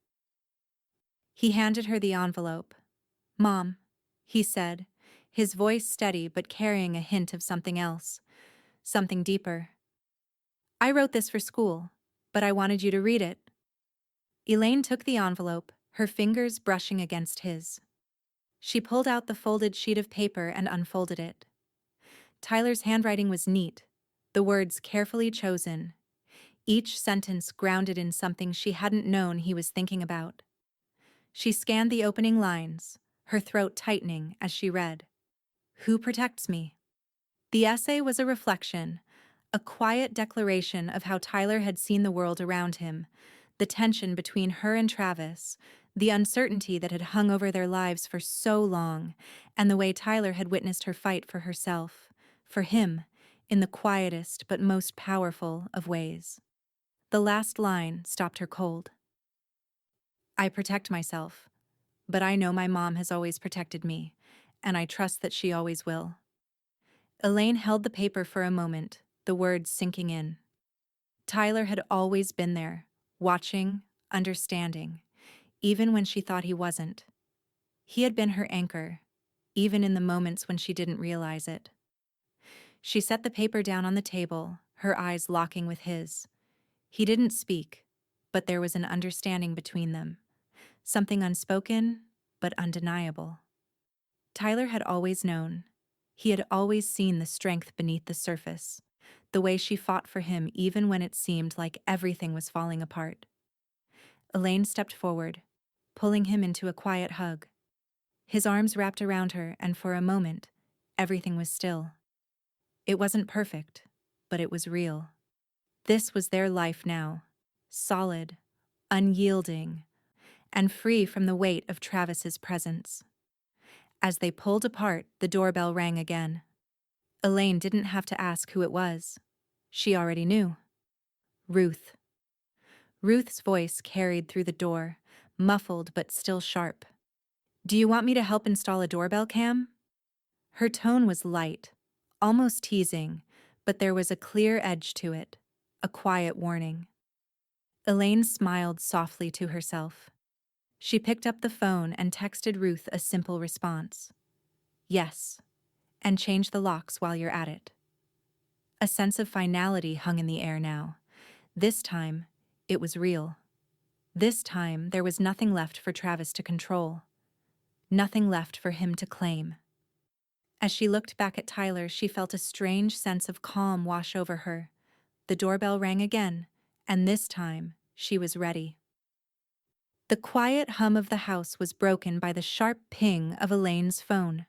He handed her the envelope. "Mom," he said, his voice steady but carrying a hint of something else, something deeper. "I wrote this for school, but I wanted you to read it." Elaine took the envelope, her fingers brushing against his. She pulled out the folded sheet of paper and unfolded it. Tyler's handwriting was neat, the words carefully chosen, each sentence grounded in something she hadn't known he was thinking about. She scanned the opening lines, her throat tightening as she read. "Who protects me?" The essay was a reflection, a quiet declaration of how Tyler had seen the world around him, the tension between her and Travis, the uncertainty that had hung over their lives for so long, and the way Tyler had witnessed her fight for herself, for him, in the quietest but most powerful of ways. The last line stopped her cold. "I protect myself, but I know my mom has always protected me, and I trust that she always will." Elaine held the paper for a moment, the words sinking in. Tyler had always been there, watching, understanding, even when she thought he wasn't. He had been her anchor, even in the moments when she didn't realize it. She set the paper down on the table, her eyes locking with his. He didn't speak, but there was an understanding between them, something unspoken, but undeniable. Tyler had always known. He had always seen the strength beneath the surface, the way she fought for him even when it seemed like everything was falling apart. Elaine stepped forward, pulling him into a quiet hug. His arms wrapped around her, and for a moment, everything was still. It wasn't perfect, but it was real. This was their life now, solid, unyielding, and free from the weight of Travis's presence. As they pulled apart, the doorbell rang again. Elaine didn't have to ask who it was. She already knew. Ruth. Ruth's voice carried through the door, muffled but still sharp. "Do you want me to help install a doorbell cam?" Her tone was light, almost teasing, but there was a clear edge to it, a quiet warning. Elaine smiled softly to herself. She picked up the phone and texted Ruth a simple response. "Yes, and change the locks while you're at it." A sense of finality hung in the air now. This time, it was real. This time, there was nothing left for Travis to control. Nothing left for him to claim. As she looked back at Tyler, she felt a strange sense of calm wash over her. The doorbell rang again, and this time, she was ready. The quiet hum of the house was broken by the sharp ping of Elaine's phone.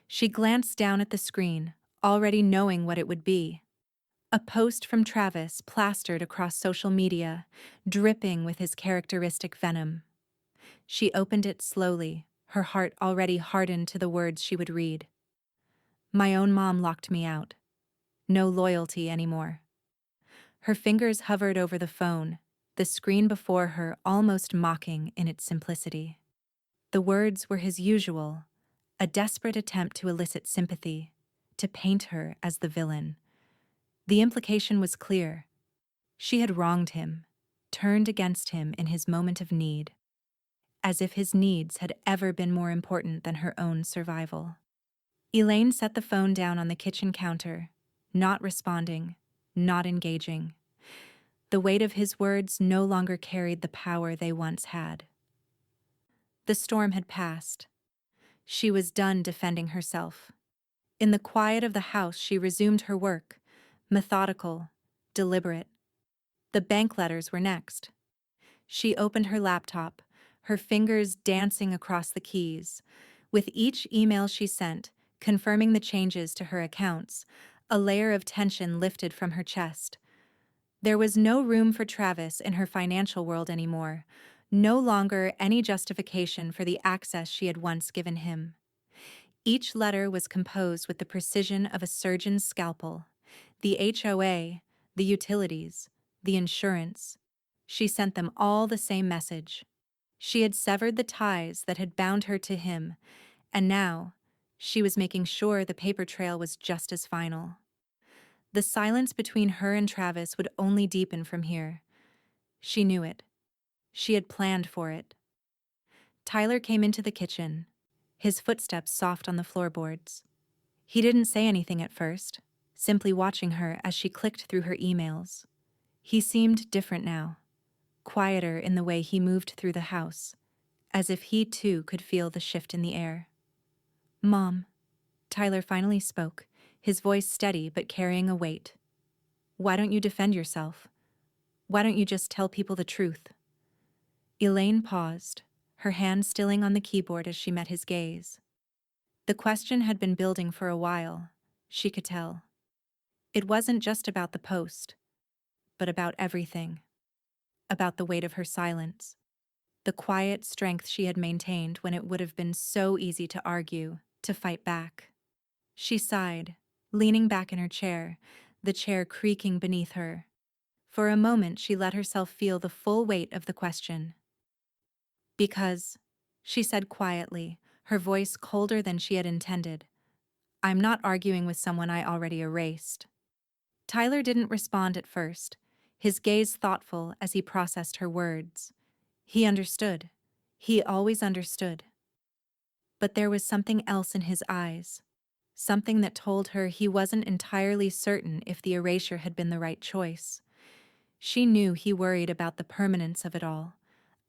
She glanced down at the screen, already knowing what it would be. A post from Travis plastered across social media, dripping with his characteristic venom. She opened it slowly, her heart already hardened to the words she would read. "My own mom locked me out. No loyalty anymore." Her fingers hovered over the phone, the screen before her almost mocking in its simplicity. The words were his usual, a desperate attempt to elicit sympathy, to paint her as the villain. The implication was clear. She had wronged him, turned against him in his moment of need, as if his needs had ever been more important than her own survival. Elaine set the phone down on the kitchen counter, not responding, not engaging. The weight of his words no longer carried the power they once had. The storm had passed. She was done defending herself. In the quiet of the house, she resumed her work, methodical, deliberate. The bank letters were next. She opened her laptop, her fingers dancing across the keys. With each email she sent, confirming the changes to her accounts, a layer of tension lifted from her chest. There was no room for Travis in her financial world anymore, no longer any justification for the access she had once given him. Each letter was composed with the precision of a surgeon's scalpel. The HOA, the utilities, the insurance. She sent them all the same message. She had severed the ties that had bound her to him, and now she was making sure the paper trail was just as final. The silence between her and Travis would only deepen from here. She knew it. She had planned for it. Tyler came into the kitchen, his footsteps soft on the floorboards. He didn't say anything at first, simply watching her as she clicked through her emails. He seemed different now, quieter in the way he moved through the house, as if he too could feel the shift in the air. "Mom," Tyler finally spoke, his voice steady but carrying a weight. "Why don't you defend yourself? Why don't you just tell people the truth?" Elaine paused, her hand stilling on the keyboard as she met his gaze. The question had been building for a while, she could tell. It wasn't just about the post, but about everything. About the weight of her silence, the quiet strength she had maintained when it would have been so easy to argue, to fight back. She sighed, leaning back in her chair, the chair creaking beneath her. For a moment she let herself feel the full weight of the question. "Because," she said quietly, her voice colder than she had intended, "I'm not arguing with someone I already erased." Tyler didn't respond at first, his gaze thoughtful as he processed her words. He understood. He always understood. But there was something else in his eyes, something that told her he wasn't entirely certain if the erasure had been the right choice. She knew he worried about the permanence of it all,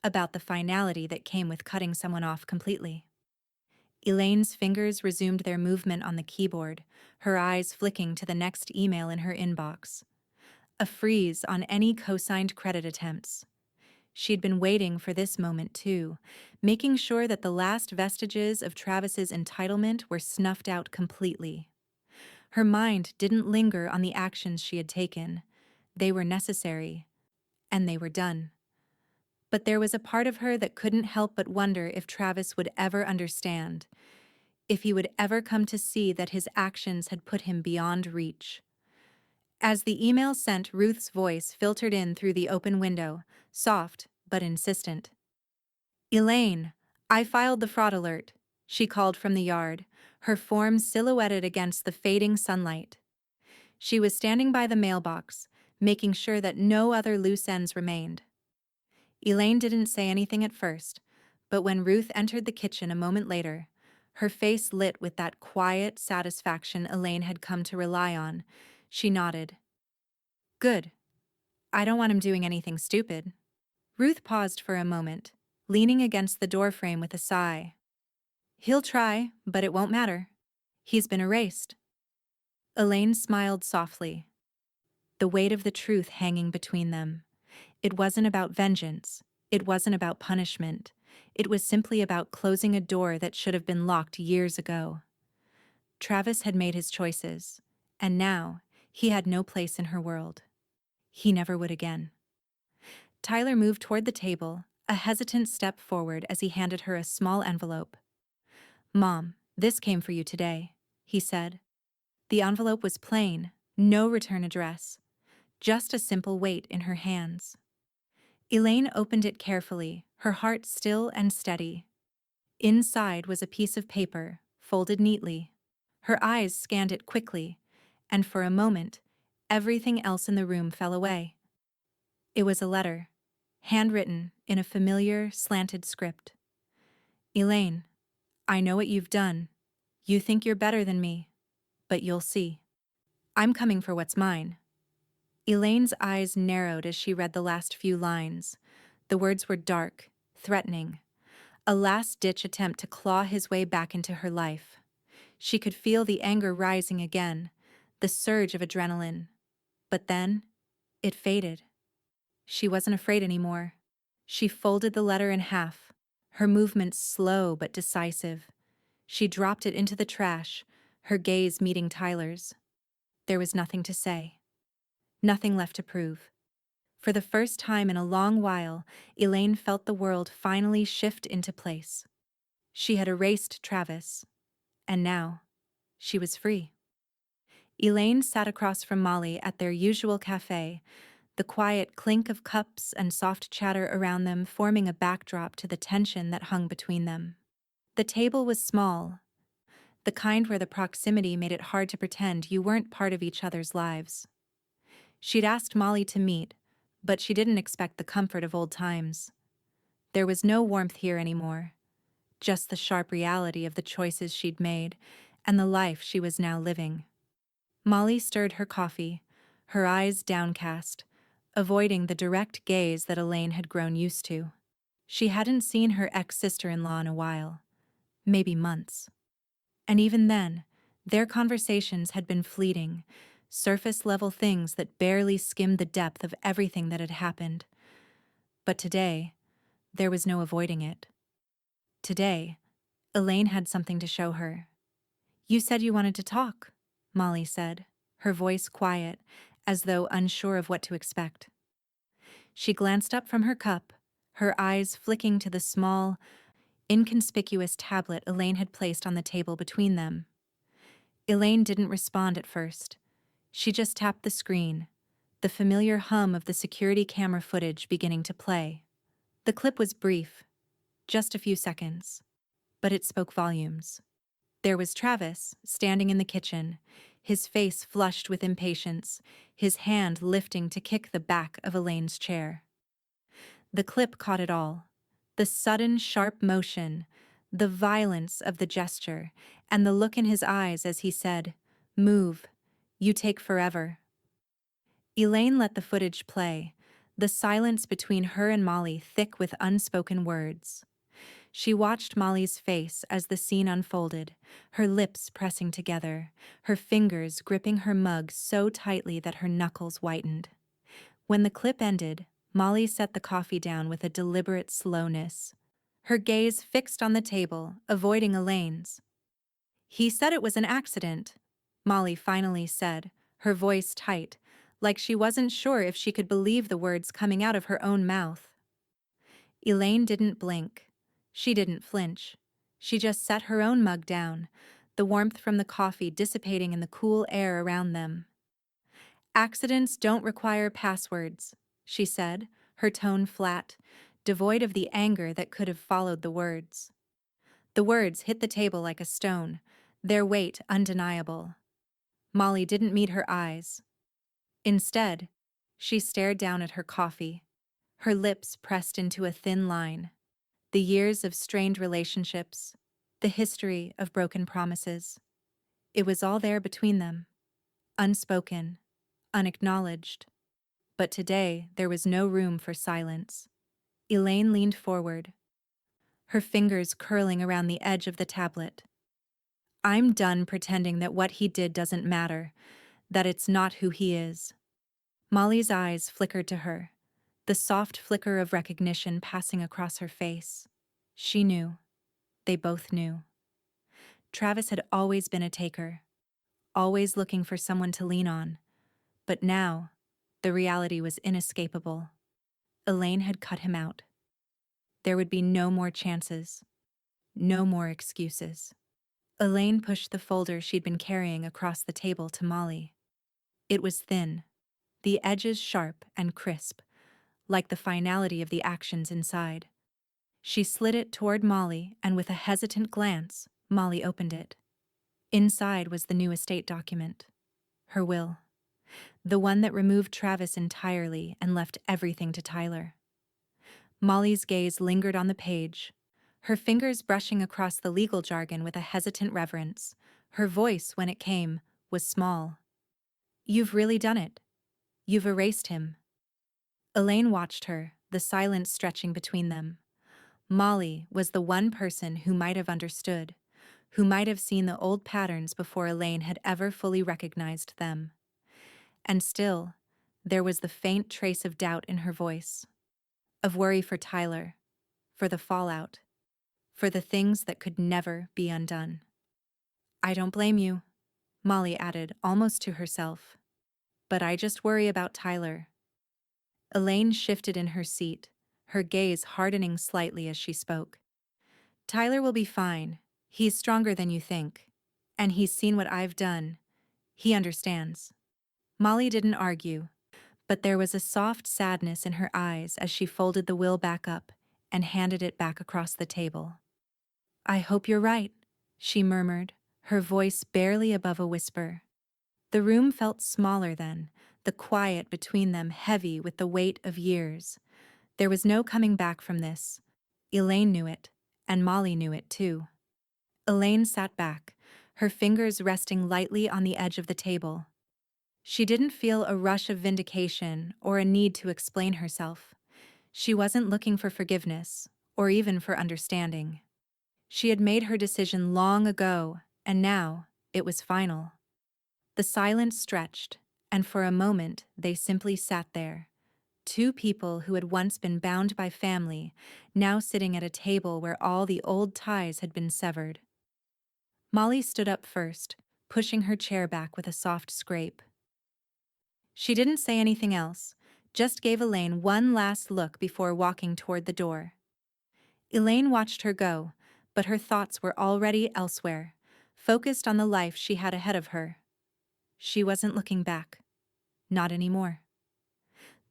about the finality that came with cutting someone off completely. Elaine's fingers resumed their movement on the keyboard, her eyes flicking to the next email in her inbox. A freeze on any co-signed credit attempts. She'd been waiting for this moment too, making sure that the last vestiges of Travis's entitlement were snuffed out completely. Her mind didn't linger on the actions she had taken. They were necessary, and they were done. But there was a part of her that couldn't help but wonder if Travis would ever understand, if he would ever come to see that his actions had put him beyond reach. As the email sent, Ruth's voice filtered in through the open window, soft but insistent. "Elaine, I filed the fraud alert," she called from the yard, her form silhouetted against the fading sunlight. She was standing by the mailbox, making sure that no other loose ends remained. Elaine didn't say anything at first, but when Ruth entered the kitchen a moment later, her face lit with that quiet satisfaction Elaine had come to rely on, she nodded. "Good. I don't want him doing anything stupid." Ruth paused for a moment, leaning against the doorframe with a sigh. "He'll try, but it won't matter. He's been erased." Elaine smiled softly, the weight of the truth hanging between them. It wasn't about vengeance. It wasn't about punishment. It was simply about closing a door that should have been locked years ago. Travis had made his choices, and now he had no place in her world. He never would again. Tyler moved toward the table, a hesitant step forward as he handed her a small envelope. "Mom, this came for you today," he said. The envelope was plain, no return address, just a simple weight in her hands. Elaine opened it carefully, her heart still and steady. Inside was a piece of paper, folded neatly. Her eyes scanned it quickly, and for a moment, everything else in the room fell away. It was a letter, handwritten in a familiar, slanted script. Elaine, I know what you've done. You think you're better than me, but you'll see. I'm coming for what's mine. Elaine's eyes narrowed as she read the last few lines. The words were dark, threatening, a last-ditch attempt to claw his way back into her life. She could feel the anger rising again, the surge of adrenaline. But then, it faded. She wasn't afraid anymore. She folded the letter in half, her movements slow but decisive. She dropped it into the trash, her gaze meeting Tyler's. There was nothing to say. Nothing left to prove. For the first time in a long while, Elaine felt the world finally shift into place. She had erased Travis, and now, she was free. Elaine sat across from Molly at their usual cafe, the quiet clink of cups and soft chatter around them forming a backdrop to the tension that hung between them. The table was small, the kind where the proximity made it hard to pretend you weren't part of each other's lives. She'd asked Molly to meet, but she didn't expect the comfort of old times. There was no warmth here anymore, just the sharp reality of the choices she'd made and the life she was now living. Molly stirred her coffee, her eyes downcast, avoiding the direct gaze that Elaine had grown used to. She hadn't seen her ex-sister-in-law in a while, maybe months. And even then, their conversations had been fleeting, surface-level things that barely skimmed the depth of everything that had happened. But today, there was no avoiding it. Today, Elaine had something to show her. "You said you wanted to talk," Molly said, her voice quiet, as though unsure of what to expect. She glanced up from her cup, her eyes flicking to the small, inconspicuous tablet Elaine had placed on the table between them. Elaine didn't respond at first. She just tapped the screen, the familiar hum of the security camera footage beginning to play. The clip was brief, just a few seconds, but it spoke volumes. There was Travis, standing in the kitchen, his face flushed with impatience, his hand lifting to kick the back of Elaine's chair. The clip caught it all. The sudden, sharp motion, the violence of the gesture, and the look in his eyes as he said, "Move. You take forever." Elaine let the footage play, the silence between her and Molly thick with unspoken words. She watched Molly's face as the scene unfolded, her lips pressing together, her fingers gripping her mug so tightly that her knuckles whitened. When the clip ended, Molly set the coffee down with a deliberate slowness, her gaze fixed on the table, avoiding Elaine's. "He said it was an accident," Molly finally said, her voice tight, like she wasn't sure if she could believe the words coming out of her own mouth. Elaine didn't blink. She didn't flinch. She just set her own mug down, the warmth from the coffee dissipating in the cool air around them. "Accidents don't require passwords," she said, her tone flat, devoid of the anger that could have followed the words. The words hit the table like a stone, their weight undeniable. Molly didn't meet her eyes. Instead, she stared down at her coffee, her lips pressed into a thin line. The years of strained relationships, the history of broken promises. It was all there between them, unspoken, unacknowledged. But today there was no room for silence. Elaine leaned forward, her fingers curling around the edge of the tablet. "I'm done pretending that what he did doesn't matter, that it's not who he is." Molly's eyes flickered to her, the soft flicker of recognition passing across her face. She knew. They both knew. Travis had always been a taker, always looking for someone to lean on. But now, the reality was inescapable. Elaine had cut him out. There would be no more chances, no more excuses. Elaine pushed the folder she'd been carrying across the table to Molly. It was thin, the edges sharp and crisp, like the finality of the actions inside. She slid it toward Molly, and with a hesitant glance, Molly opened it. Inside was the new estate document, her will. the one that removed Travis entirely and left everything to Tyler. Molly's gaze lingered on the page, her fingers brushing across the legal jargon with a hesitant reverence. Her voice, when it came, was small. "You've really done it. You've erased him." Elaine watched her, the silence stretching between them. Molly was the one person who might have understood, who might have seen the old patterns before Elaine had ever fully recognized them. And still, there was the faint trace of doubt in her voice, of worry for Tyler, for the fallout, for the things that could never be undone. "I don't blame you," Molly added, almost to herself. "But I just worry about Tyler." Elaine shifted in her seat, her gaze hardening slightly as she spoke. "Tyler will be fine. He's stronger than you think. And he's seen what I've done. He understands." Molly didn't argue, but there was a soft sadness in her eyes as she folded the will back up and handed it back across the table. "I hope you're right," she murmured, her voice barely above a whisper. The room felt smaller then, the quiet between them heavy with the weight of years. There was no coming back from this. Elaine knew it, and Molly knew it too. Elaine sat back, her fingers resting lightly on the edge of the table. She didn't feel a rush of vindication or a need to explain herself. She wasn't looking for forgiveness, or even for understanding. She had made her decision long ago, and now it was final. The silence stretched, and for a moment they simply sat there. Two people who had once been bound by family, now sitting at a table where all the old ties had been severed. Molly stood up first, pushing her chair back with a soft scrape. She didn't say anything else, just gave Elaine one last look before walking toward the door. Elaine watched her go, but her thoughts were already elsewhere, focused on the life she had ahead of her. She wasn't looking back. Not anymore.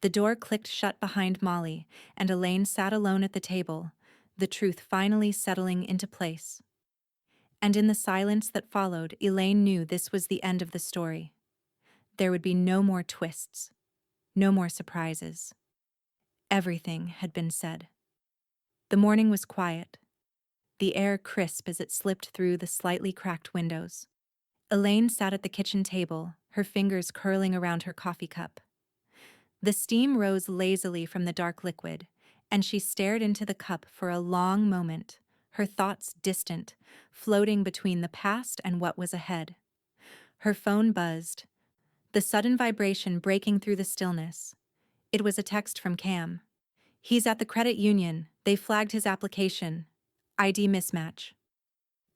The door clicked shut behind Molly, and Elaine sat alone at the table, the truth finally settling into place. And in the silence that followed, Elaine knew this was the end of the story. There would be no more twists, no more surprises. Everything had been said. The morning was quiet, the air crisp as it slipped through the slightly cracked windows. Elaine sat at the kitchen table, her fingers curling around her coffee cup. The steam rose lazily from the dark liquid, and she stared into the cup for a long moment, her thoughts distant, floating between the past and what was ahead. Her phone buzzed, the sudden vibration breaking through the stillness. It was a text from Cam. "He's at the credit union. They flagged his application. ID mismatch."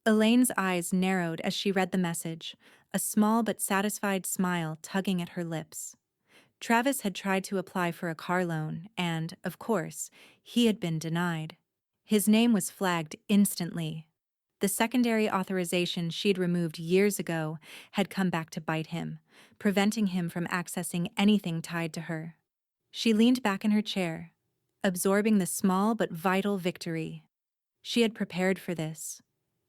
Elaine's eyes narrowed as she read the message, a small but satisfied smile tugging at her lips. Travis had tried to apply for a car loan and, of course, he had been denied. His name was flagged instantly. The secondary authorization she'd removed years ago had come back to bite him, preventing him from accessing anything tied to her. She leaned back in her chair, absorbing the small but vital victory. She had prepared for this,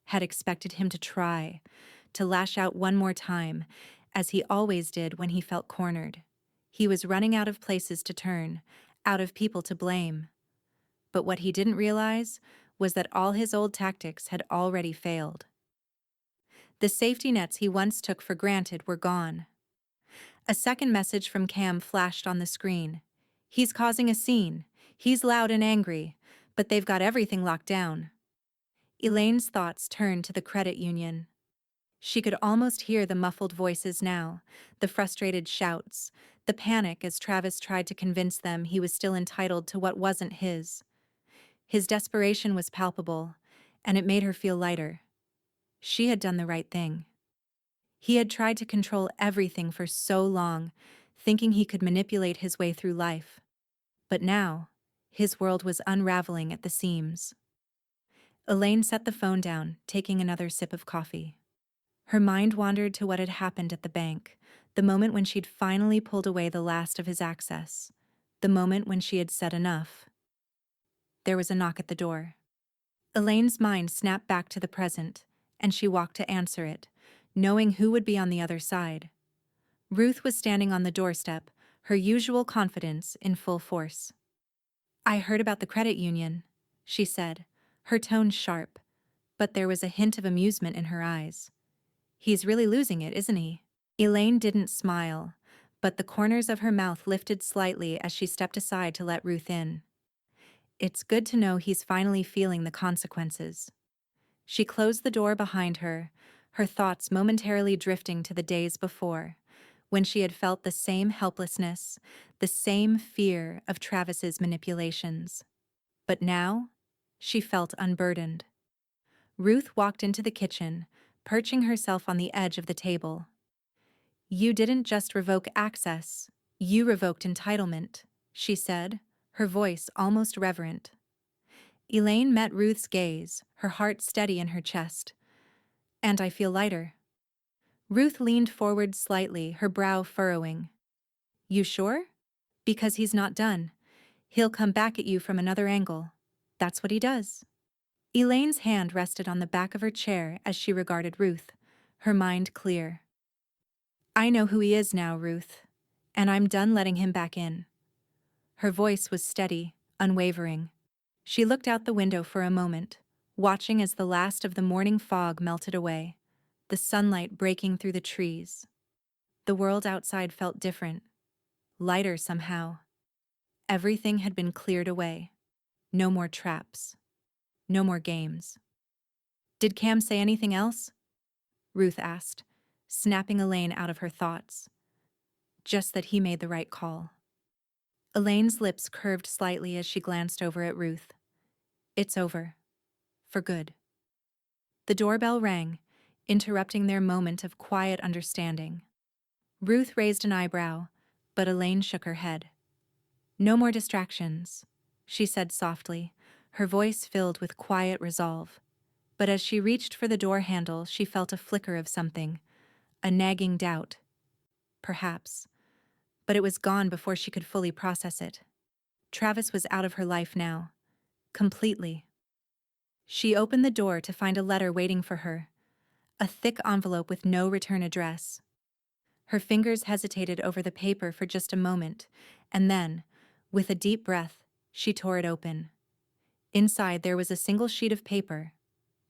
had expected him to try, to lash out one more time, as he always did when he felt cornered. He was running out of places to turn, out of people to blame. But what he didn't realize was that all his old tactics had already failed. The safety nets he once took for granted were gone. A second message from Cam flashed on the screen. "He's causing a scene. He's loud and angry, but they've got everything locked down." Elaine's thoughts turned to the credit union. She could almost hear the muffled voices now, the frustrated shouts, the panic as Travis tried to convince them he was still entitled to what wasn't his. His desperation was palpable, and it made her feel lighter. She had done the right thing. He had tried to control everything for so long, thinking he could manipulate his way through life. But now, his world was unraveling at the seams. Elaine set the phone down, taking another sip of coffee. Her mind wandered to what had happened at the bank, the moment when she'd finally pulled away the last of his access, the moment when she had said enough. There was a knock at the door. Elaine's mind snapped back to the present, and she walked to answer it, knowing who would be on the other side. Ruth was standing on the doorstep, her usual confidence in full force. "I heard about the credit union," she said, her tone sharp, but there was a hint of amusement in her eyes. "He's really losing it, isn't he?" Elaine didn't smile, but the corners of her mouth lifted slightly as she stepped aside to let Ruth in. "It's good to know he's finally feeling the consequences." She closed the door behind her, her thoughts momentarily drifting to the days before, when she had felt the same helplessness, the same fear of Travis's manipulations. But now, she felt unburdened. Ruth walked into the kitchen, perching herself on the edge of the table. "You didn't just revoke access, you revoked entitlement," she said, her voice almost reverent. Elaine met Ruth's gaze, her heart steady in her chest. "And I feel lighter." Ruth leaned forward slightly, her brow furrowing. "You sure?" "Because he's not done. He'll come back at you from another angle. That's what he does." Elaine's hand rested on the back of her chair as she regarded Ruth, her mind clear. "I know who he is now, Ruth, and I'm done letting him back in." Her voice was steady, unwavering. She looked out the window for a moment, watching as the last of the morning fog melted away, the sunlight breaking through the trees. The world outside felt different, lighter somehow. Everything had been cleared away. No more traps. No more games. "Did Cam say anything else?" Ruth asked, snapping Elaine out of her thoughts. "Just that he made the right call." Elaine's lips curved slightly as she glanced over at Ruth. "It's over. For good." The doorbell rang, interrupting their moment of quiet understanding. Ruth raised an eyebrow, but Elaine shook her head. "No more distractions," she said softly, her voice filled with quiet resolve. But as she reached for the door handle, she felt a flicker of something, a nagging doubt. Perhaps. But it was gone before she could fully process it. Travis was out of her life now. Completely. She opened the door to find a letter waiting for her, a thick envelope with no return address. Her fingers hesitated over the paper for just a moment, and then, with a deep breath, she tore it open. Inside there was a single sheet of paper.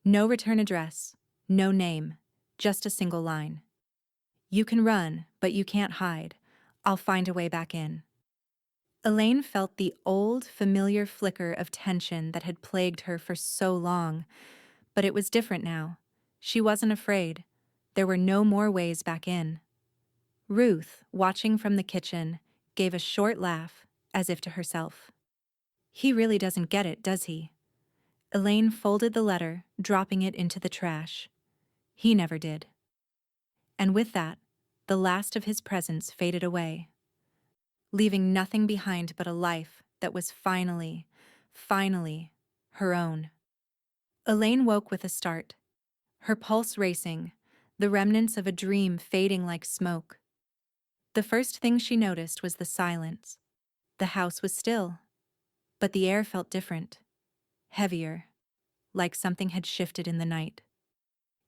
No return address, no name, just a single line. "You can run, but you can't hide. I'll find a way back in." Elaine felt the old, familiar flicker of tension that had plagued her for so long, but it was different now. She wasn't afraid. There were no more ways back in. Ruth, watching from the kitchen, gave a short laugh, as if to herself. "He really doesn't get it, does he?" Elaine folded the letter, dropping it into the trash. He never did. And with that, the last of his presence faded away, leaving nothing behind but a life that was finally, her own. Elaine woke with a start, her pulse racing, the remnants of a dream fading like smoke. The first thing she noticed was the silence. The house was still, but the air felt different, heavier, like something had shifted in the night.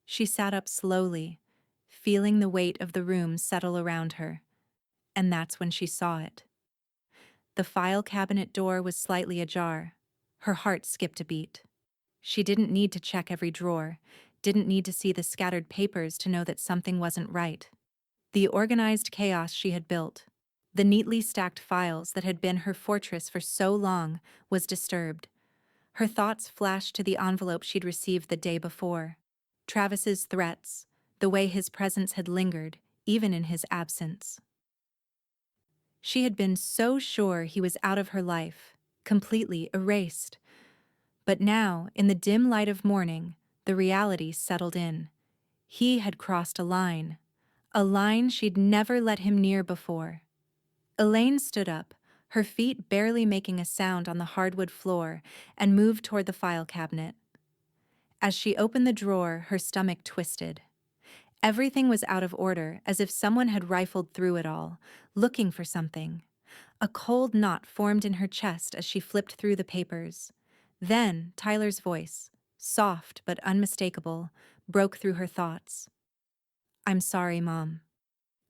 She sat up slowly, feeling the weight of the room settle around her, and that's when she saw it. The file cabinet door was slightly ajar. Her heart skipped a beat. She didn't need to check every drawer, didn't need to see the scattered papers to know that something wasn't right. The organized chaos she had built, the neatly stacked files that had been her fortress for so long, was disturbed. Her thoughts flashed to the envelope she'd received the day before. Travis's threats, the way his presence had lingered, even in his absence. She had been so sure he was out of her life, completely erased. But now, in the dim light of morning, the reality settled in. He had crossed a line she'd never let him near before. Elaine stood up, her feet barely making a sound on the hardwood floor, and moved toward the file cabinet. As she opened the drawer, her stomach twisted. Everything was out of order, as if someone had rifled through it all, looking for something. A cold knot formed in her chest as she flipped through the papers. Then Tyler's voice, soft but unmistakable, broke through her thoughts. "I'm sorry, Mom."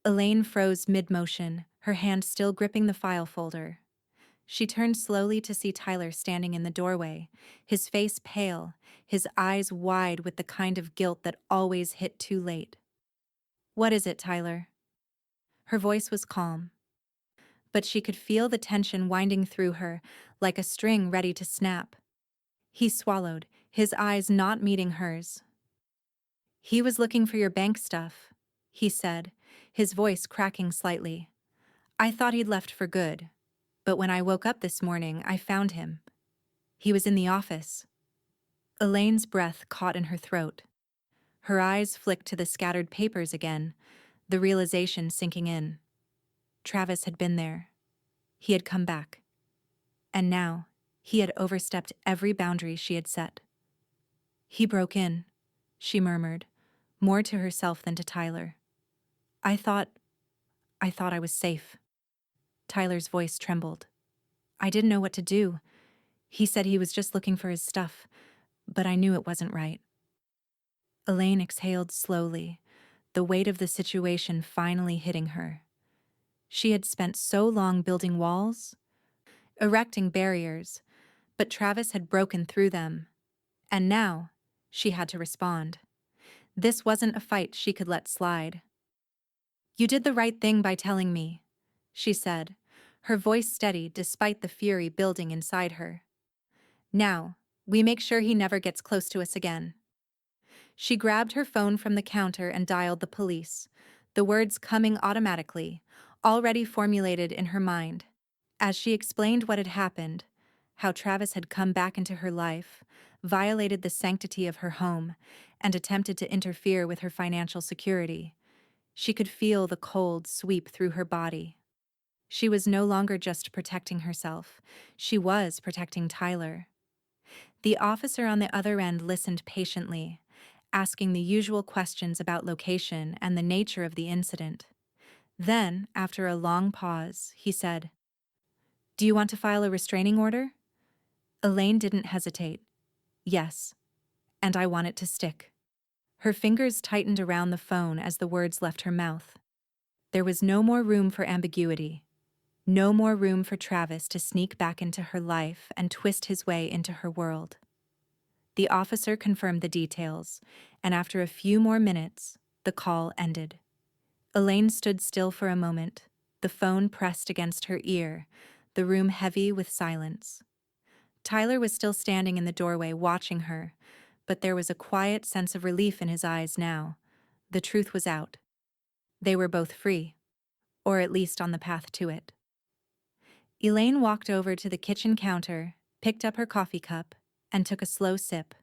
Elaine froze mid-motion, her hand still gripping the file folder. She turned slowly to see Tyler standing in the doorway, his face pale, his eyes wide with the kind of guilt that always hit too late. "What is it, Tyler?" Her voice was calm, but she could feel the tension winding through her, like a string ready to snap. He swallowed, his eyes not meeting hers. "He was looking for your bank stuff," he said, his voice cracking slightly. "I thought he'd left for good, but when I woke up this morning, I found him. He was in the office." Elaine's breath caught in her throat. Her eyes flicked to the scattered papers again, the realization sinking in. Travis had been there. He had come back. And now, he had overstepped every boundary she had set. "He broke in," she murmured, more to herself than to Tyler. I thought I was safe." Tyler's voice trembled. "I didn't know what to do. He said he was just looking for his stuff, but I knew it wasn't right." Elaine exhaled slowly, the weight of the situation finally hitting her. She had spent so long building walls, erecting barriers, but Travis had broken through them. And now, she had to respond. This wasn't a fight she could let slide. "You did the right thing by telling me," she said, her voice steady despite the fury building inside her. "Now, we make sure he never gets close to us again." She grabbed her phone from the counter and dialed the police, the words coming automatically, already formulated in her mind. As she explained what had happened, how Travis had come back into her life, violated the sanctity of her home, and attempted to interfere with her financial security, she could feel the cold sweep through her body. She was no longer just protecting herself, she was protecting Tyler. The officer on the other end listened patiently, asking the usual questions about location and the nature of the incident. Then, after a long pause, he said, "Do you want to file a restraining order?" Elaine didn't hesitate. "Yes, and I want it to stick." Her fingers tightened around the phone as the words left her mouth. There was no more room for ambiguity. No more room for Travis to sneak back into her life and twist his way into her world. The officer confirmed the details, and after a few more minutes, the call ended. Elaine stood still for a moment, the phone pressed against her ear, the room heavy with silence. Tyler was still standing in the doorway watching her, but there was a quiet sense of relief in his eyes now. The truth was out. They were both free, or at least on the path to it. Elaine walked over to the kitchen counter, picked up her coffee cup, and took a slow sip.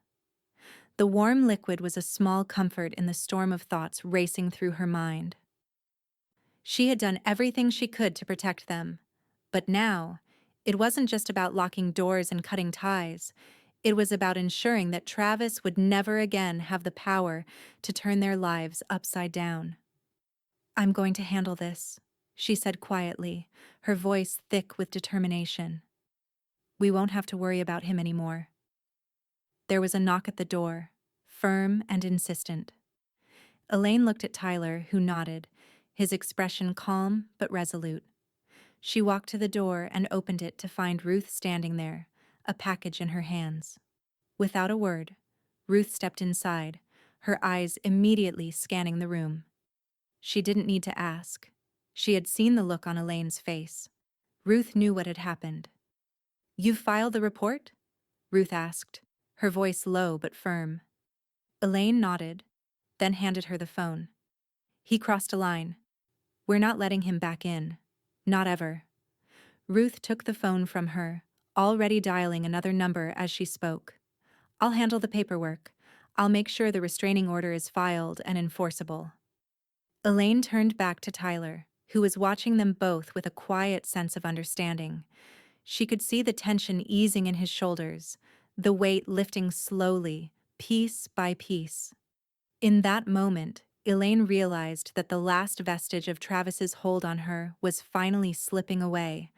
The warm liquid was a small comfort in the storm of thoughts racing through her mind. She had done everything she could to protect them, but now, it wasn't just about locking doors and cutting ties. It was about ensuring that Travis would never again have the power to turn their lives upside down. "I'm going to handle this," she said quietly, her voice thick with determination. "We won't have to worry about him anymore." There was a knock at the door, firm and insistent. Elaine looked at Tyler, who nodded, his expression calm but resolute. She walked to the door and opened it to find Ruth standing there, a package in her hands. Without a word, Ruth stepped inside, her eyes immediately scanning the room. She didn't need to ask. She had seen the look on Elaine's face. Ruth knew what had happened. "You've filed the report?" Ruth asked, her voice low but firm. Elaine nodded, then handed her the phone. "He crossed a line. We're not letting him back in. Not ever." Ruth took the phone from her, already dialing another number as she spoke. "I'll handle the paperwork. I'll make sure the restraining order is filed and enforceable." Elaine turned back to Tyler, who was watching them both with a quiet sense of understanding. She could see the tension easing in his shoulders, the weight lifting slowly, piece by piece. In that moment, Elaine realized that the last vestige of Travis's hold on her was finally slipping away,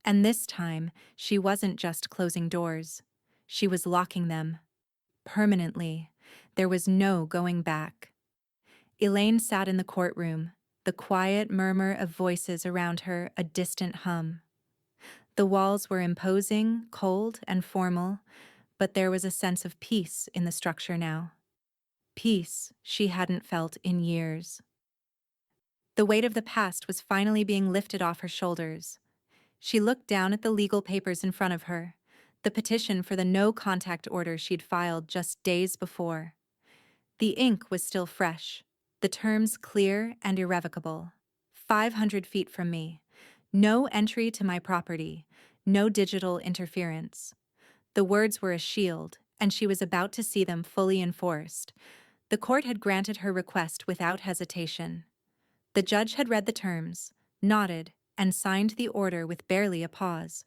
and this time she wasn't just closing doors. She was locking them. Permanently. There was no going back. Elaine sat in the courtroom, the quiet murmur of voices around her a distant hum. The walls were imposing, cold, and formal, but there was a sense of peace in the structure now. Peace she hadn't felt in years. The weight of the past was finally being lifted off her shoulders. She looked down at the legal papers in front of her, the petition for the no-contact order she'd filed just days before. The ink was still fresh, the terms clear and irrevocable. 500 feet from me. No entry to my property. No digital interference. The words were a shield, and she was about to see them fully enforced. The court had granted her request without hesitation. The judge had read the terms, nodded, and signed the order with barely a pause.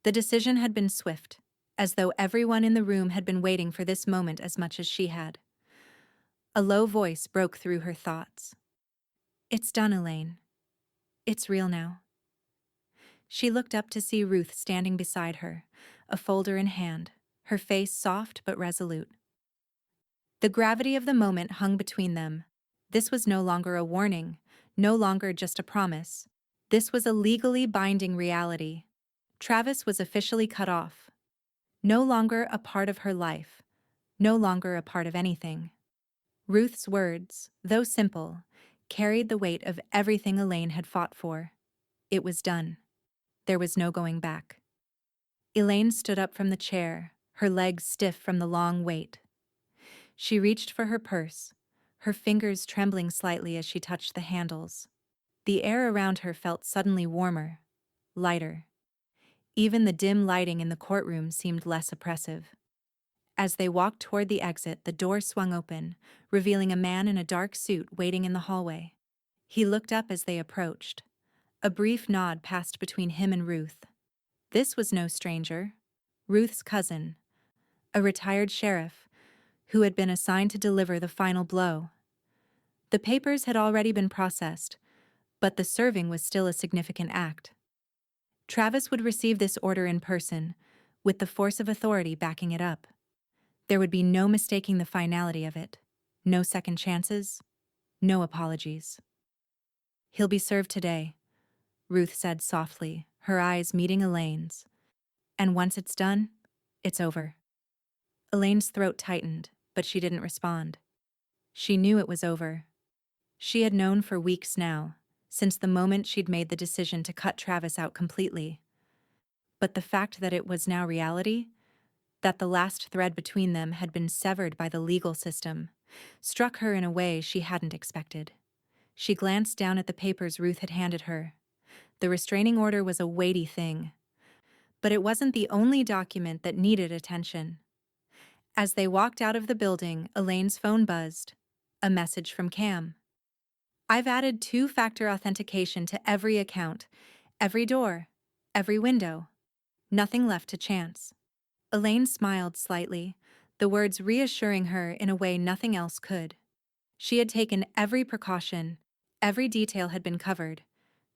The decision had been swift, as though everyone in the room had been waiting for this moment as much as she had. A low voice broke through her thoughts. "It's done, Elaine. It's real now." She looked up to see Ruth standing beside her, a folder in hand, her face soft but resolute. The gravity of the moment hung between them. This was no longer a warning, no longer just a promise. This was a legally binding reality. Travis was officially cut off. No longer a part of her life. No longer a part of anything. Ruth's words, though simple, carried the weight of everything Elaine had fought for. It was done. There was no going back. Elaine stood up from the chair, her legs stiff from the long wait. She reached for her purse, her fingers trembling slightly as she touched the handles. The air around her felt suddenly warmer, lighter. Even the dim lighting in the courtroom seemed less oppressive. As they walked toward the exit, the door swung open, revealing a man in a dark suit waiting in the hallway. He looked up as they approached. A brief nod passed between him and Ruth. This was no stranger. Ruth's cousin, a retired sheriff, who had been assigned to deliver the final blow. The papers had already been processed, but the serving was still a significant act. Travis would receive this order in person, with the force of authority backing it up. There would be no mistaking the finality of it. No second chances, no apologies. "He'll be served today," Ruth said softly, her eyes meeting Elaine's. "And once it's done, it's over." Elaine's throat tightened, but she didn't respond. She knew it was over. She had known for weeks now, since the moment she'd made the decision to cut Travis out completely. But the fact that it was now reality, that the last thread between them had been severed by the legal system, struck her in a way she hadn't expected. She glanced down at the papers Ruth had handed her. The restraining order was a weighty thing, but it wasn't the only document that needed attention. As they walked out of the building, Elaine's phone buzzed. A message from Cam. "I've added two-factor authentication to every account, every door, every window. Nothing left to chance." Elaine smiled slightly, the words reassuring her in a way nothing else could. She had taken every precaution, every detail had been covered.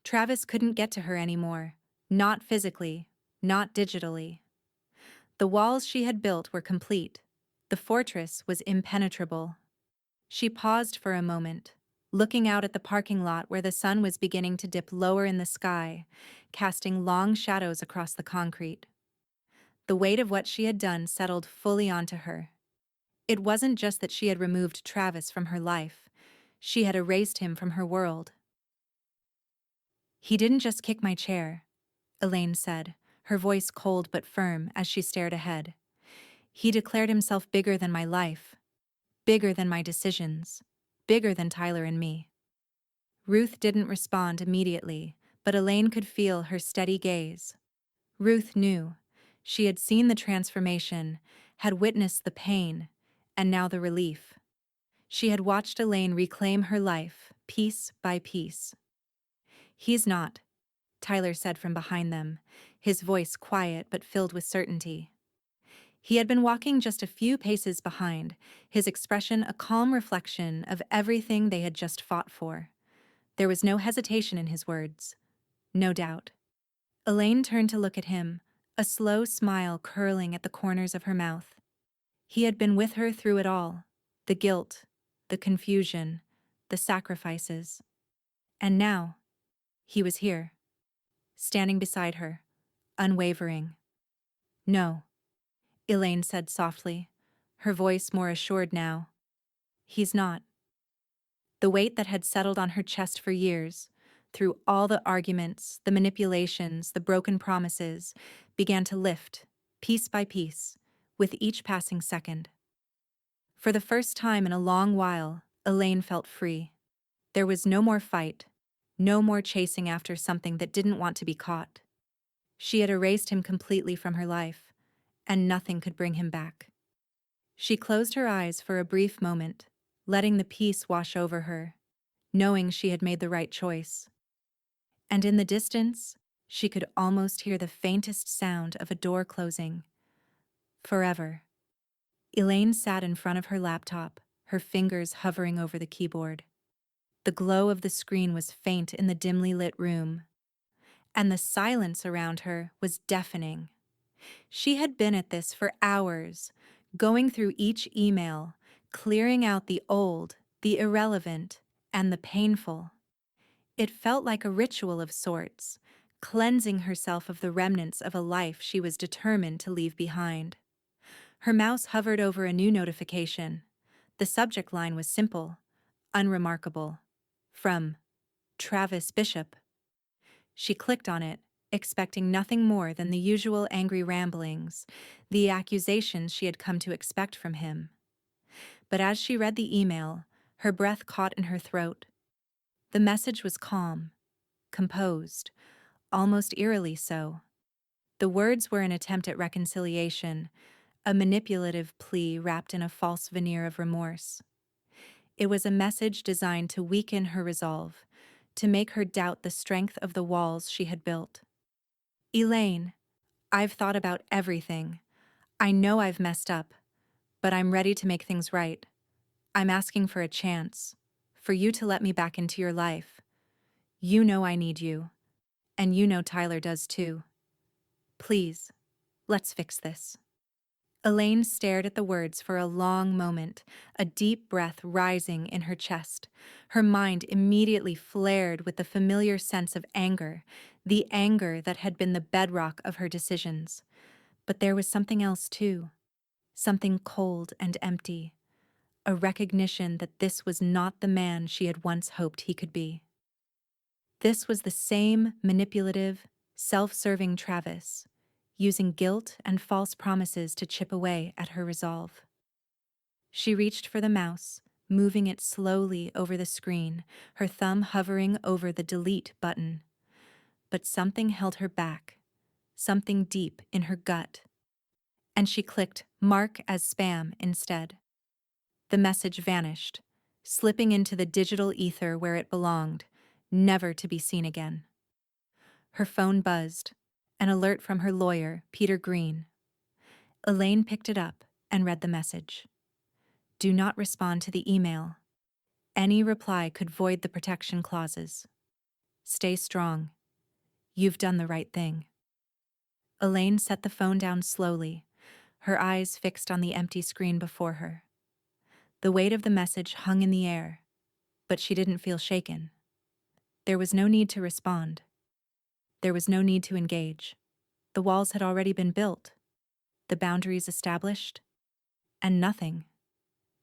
Travis couldn't get to her anymore, not physically, not digitally. The walls she had built were complete. The fortress was impenetrable. She paused for a moment, looking out at the parking lot where the sun was beginning to dip lower in the sky, casting long shadows across the concrete. The weight of what she had done settled fully onto her. It wasn't just that she had removed Travis from her life. She had erased him from her world. "He didn't just kick my chair," Elaine said, her voice cold but firm as she stared ahead. "He declared himself bigger than my life, bigger than my decisions, bigger than Tyler and me." Ruth didn't respond immediately, but Elaine could feel her steady gaze. Ruth knew. She had seen the transformation, had witnessed the pain, and now the relief. She had watched Elaine reclaim her life, piece by piece. "He's not," Tyler said from behind them, his voice quiet but filled with certainty. He had been walking just a few paces behind, his expression a calm reflection of everything they had just fought for. There was no hesitation in his words, no doubt. Elaine turned to look at him, a slow smile curling at the corners of her mouth. He had been with her through it all, the guilt, the confusion, the sacrifices. And now, he was here, standing beside her, unwavering. "No," Elaine said softly, her voice more assured now. "He's not." The weight that had settled on her chest for years, through all the arguments, the manipulations, the broken promises, began to lift, piece by piece, with each passing second. For the first time in a long while, Elaine felt free. There was no more fight, no more chasing after something that didn't want to be caught. She had erased him completely from her life, and nothing could bring him back. She closed her eyes for a brief moment, letting the peace wash over her, knowing she had made the right choice. And in the distance, she could almost hear the faintest sound of a door closing. Forever. Elaine sat in front of her laptop, her fingers hovering over the keyboard. The glow of the screen was faint in the dimly lit room, and the silence around her was deafening. She had been at this for hours, going through each email, clearing out the old, the irrelevant, and the painful. It felt like a ritual of sorts, cleansing herself of the remnants of a life she was determined to leave behind. Her mouse hovered over a new notification. The subject line was simple, unremarkable. From Travis Bishop. She clicked on it, expecting nothing more than the usual angry ramblings, the accusations she had come to expect from him. But as she read the email, her breath caught in her throat. The message was calm, composed, almost eerily so. The words were an attempt at reconciliation, a manipulative plea wrapped in a false veneer of remorse. It was a message designed to weaken her resolve, to make her doubt the strength of the walls she had built. "Elaine, I've thought about everything. I know I've messed up, but I'm ready to make things right. I'm asking for a chance, for you to let me back into your life. You know I need you, and you know Tyler does too. Please, let's fix this." Elaine stared at the words for a long moment, a deep breath rising in her chest. Her mind immediately flared with the familiar sense of anger, the anger that had been the bedrock of her decisions. But there was something else too, something cold and empty, a recognition that this was not the man she had once hoped he could be. This was the same manipulative, self-serving Travis, using guilt and false promises to chip away at her resolve. She reached for the mouse, moving it slowly over the screen, her thumb hovering over the delete button. But something held her back, something deep in her gut, and she clicked mark as spam instead. The message vanished, slipping into the digital ether where it belonged, never to be seen again. Her phone buzzed, an alert from her lawyer, Peter Green. Elaine picked it up and read the message. "Do not respond to the email. Any reply could void the protection clauses. Stay strong. You've done the right thing." Elaine set the phone down slowly, her eyes fixed on the empty screen before her. The weight of the message hung in the air, but she didn't feel shaken. There was no need to respond. There was no need to engage. The walls had already been built, the boundaries established, and nothing,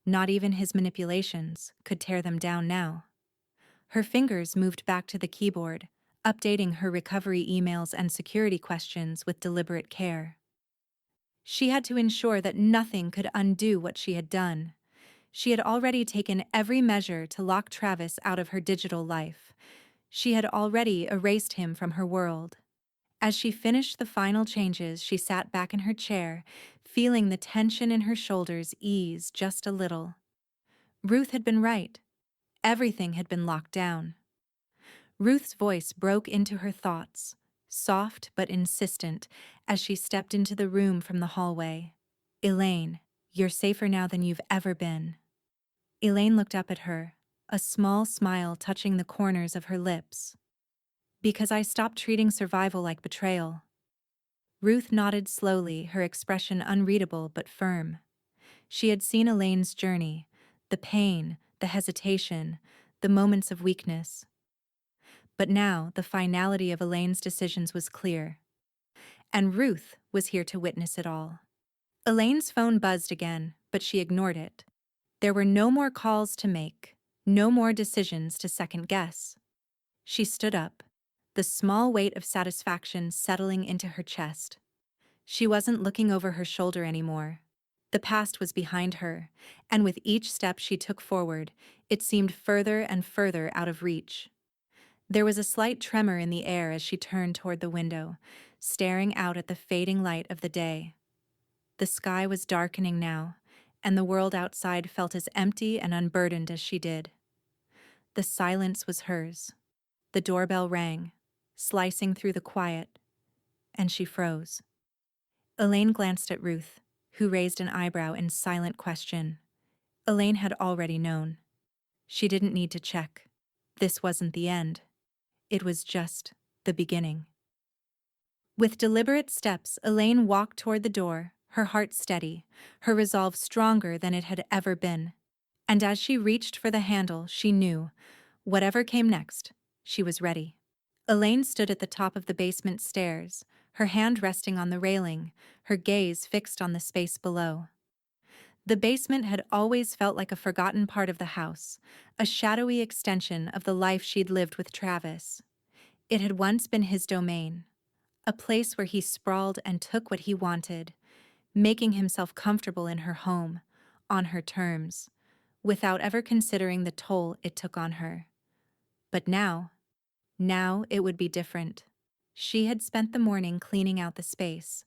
not even his manipulations, could tear them down now. Her fingers moved back to the keyboard, updating her recovery emails and security questions with deliberate care. She had to ensure that nothing could undo what she had done. She had already taken every measure to lock Travis out of her digital life. She had already erased him from her world. As she finished the final changes, she sat back in her chair, feeling the tension in her shoulders ease just a little. Ruth had been right. Everything had been locked down. Ruth's voice broke into her thoughts, soft but insistent, as she stepped into the room from the hallway. "Elaine, you're safer now than you've ever been." Elaine looked up at her, a small smile touching the corners of her lips. "Because I stopped treating survival like betrayal." Ruth nodded slowly, her expression unreadable but firm. She had seen Elaine's journey, the pain, the hesitation, the moments of weakness. But now the finality of Elaine's decisions was clear, and Ruth was here to witness it all. Elaine's phone buzzed again, but she ignored it. There were no more calls to make, no more decisions to second guess. She stood up, the small weight of satisfaction settling into her chest. She wasn't looking over her shoulder anymore. The past was behind her, and with each step she took forward, it seemed further and further out of reach. There was a slight tremor in the air as she turned toward the window, staring out at the fading light of the day. The sky was darkening now, and the world outside felt as empty and unburdened as she did. The silence was hers. The doorbell rang, slicing through the quiet, and she froze. Elaine glanced at Ruth, who raised an eyebrow in silent question. Elaine had already known. She didn't need to check. This wasn't the end. It was just the beginning. With deliberate steps, Elaine walked toward the door, her heart steady, her resolve stronger than it had ever been. And as she reached for the handle, she knew, whatever came next, she was ready. Elaine stood at the top of the basement stairs, her hand resting on the railing, her gaze fixed on the space below. The basement had always felt like a forgotten part of the house, a shadowy extension of the life she'd lived with Travis. It had once been his domain, a place where he sprawled and took what he wanted, making himself comfortable in her home, on her terms, without ever considering the toll it took on her. But now it would be different. She had spent the morning cleaning out the space.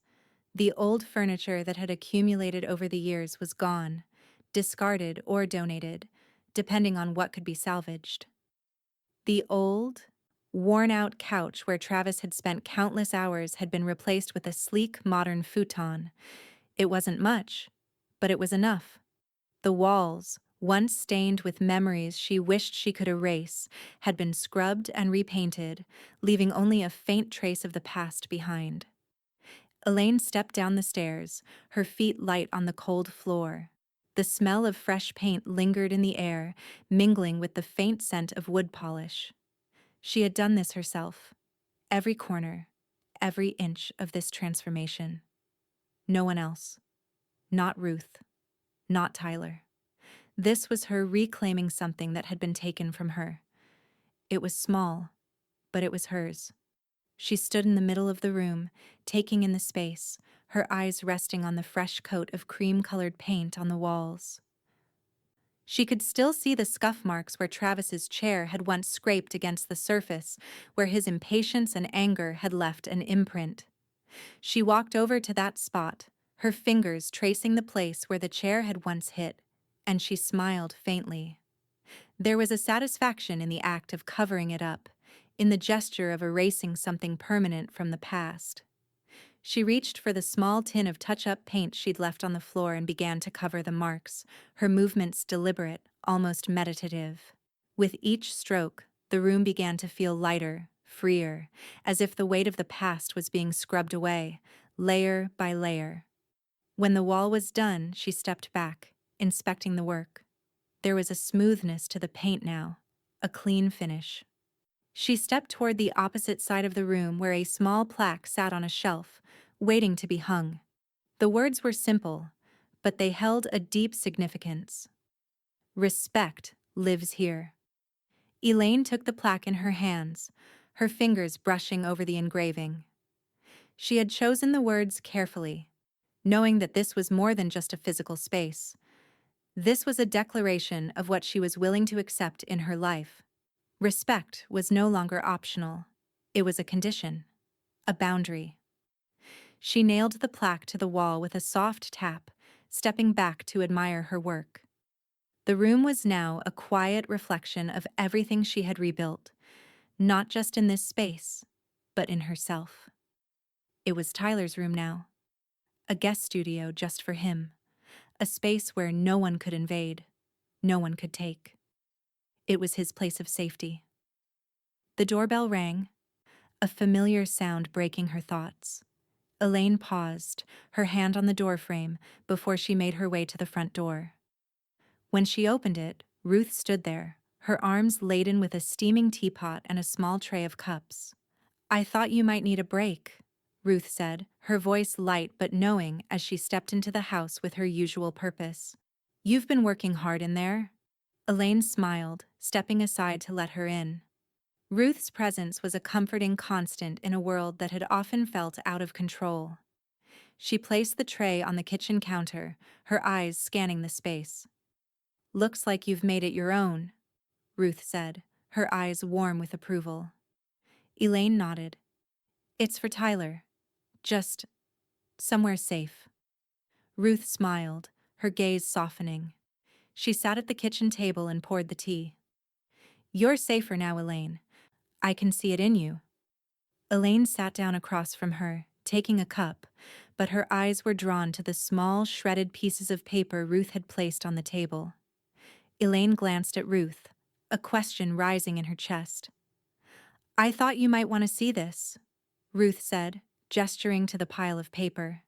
The old furniture that had accumulated over the years was gone, discarded or donated, depending on what could be salvaged. The old, worn-out couch where Travis had spent countless hours had been replaced with a sleek, modern futon. It wasn't much, but it was enough. The walls, once stained with memories she wished she could erase, had been scrubbed and repainted, leaving only a faint trace of the past behind. Elaine stepped down the stairs, her feet light on the cold floor. The smell of fresh paint lingered in the air, mingling with the faint scent of wood polish. She had done this herself. Every corner, every inch of this transformation. No one else. Not Ruth. Not Tyler. This was her reclaiming something that had been taken from her. It was small, but it was hers. She stood in the middle of the room, taking in the space, her eyes resting on the fresh coat of cream-colored paint on the walls. She could still see the scuff marks where Travis's chair had once scraped against the surface, where his impatience and anger had left an imprint. She walked over to that spot, her fingers tracing the place where the chair had once hit, and she smiled faintly. There was a satisfaction in the act of covering it up, in the gesture of erasing something permanent from the past. She reached for the small tin of touch-up paint she'd left on the floor and began to cover the marks, her movements deliberate, almost meditative. With each stroke, the room began to feel lighter, freer, as if the weight of the past was being scrubbed away, layer by layer. When the wall was done, she stepped back, inspecting the work. There was a smoothness to the paint now, a clean finish. She stepped toward the opposite side of the room where a small plaque sat on a shelf, waiting to be hung. The words were simple, but they held a deep significance. Respect lives here. Elaine took the plaque in her hands, her fingers brushing over the engraving. She had chosen the words carefully, knowing that this was more than just a physical space. This was a declaration of what she was willing to accept in her life. Respect was no longer optional. It was a condition, a boundary. She nailed the plaque to the wall with a soft tap, stepping back to admire her work. The room was now a quiet reflection of everything she had rebuilt, not just in this space, but in herself. It was Tyler's room now, a guest studio just for him, a space where no one could invade, no one could take. It was his place of safety. The doorbell rang, a familiar sound breaking her thoughts. Elaine paused, her hand on the doorframe, before she made her way to the front door. When she opened it, Ruth stood there, her arms laden with a steaming teapot and a small tray of cups. "I thought you might need a break," Ruth said, her voice light but knowing as she stepped into the house with her usual purpose. "You've been working hard in there?" Elaine smiled, stepping aside to let her in. Ruth's presence was a comforting constant in a world that had often felt out of control. She placed the tray on the kitchen counter, her eyes scanning the space. "Looks like you've made it your own," Ruth said, her eyes warm with approval. Elaine nodded. "It's for Tyler. Just somewhere safe." Ruth smiled, her gaze softening. She sat at the kitchen table and poured the tea. "You're safer now, Elaine. I can see it in you." Elaine sat down across from her, taking a cup, but her eyes were drawn to the small, shredded pieces of paper Ruth had placed on the table. Elaine glanced at Ruth, a question rising in her chest. "I thought you might want to see this," Ruth said, gesturing to the pile of paper.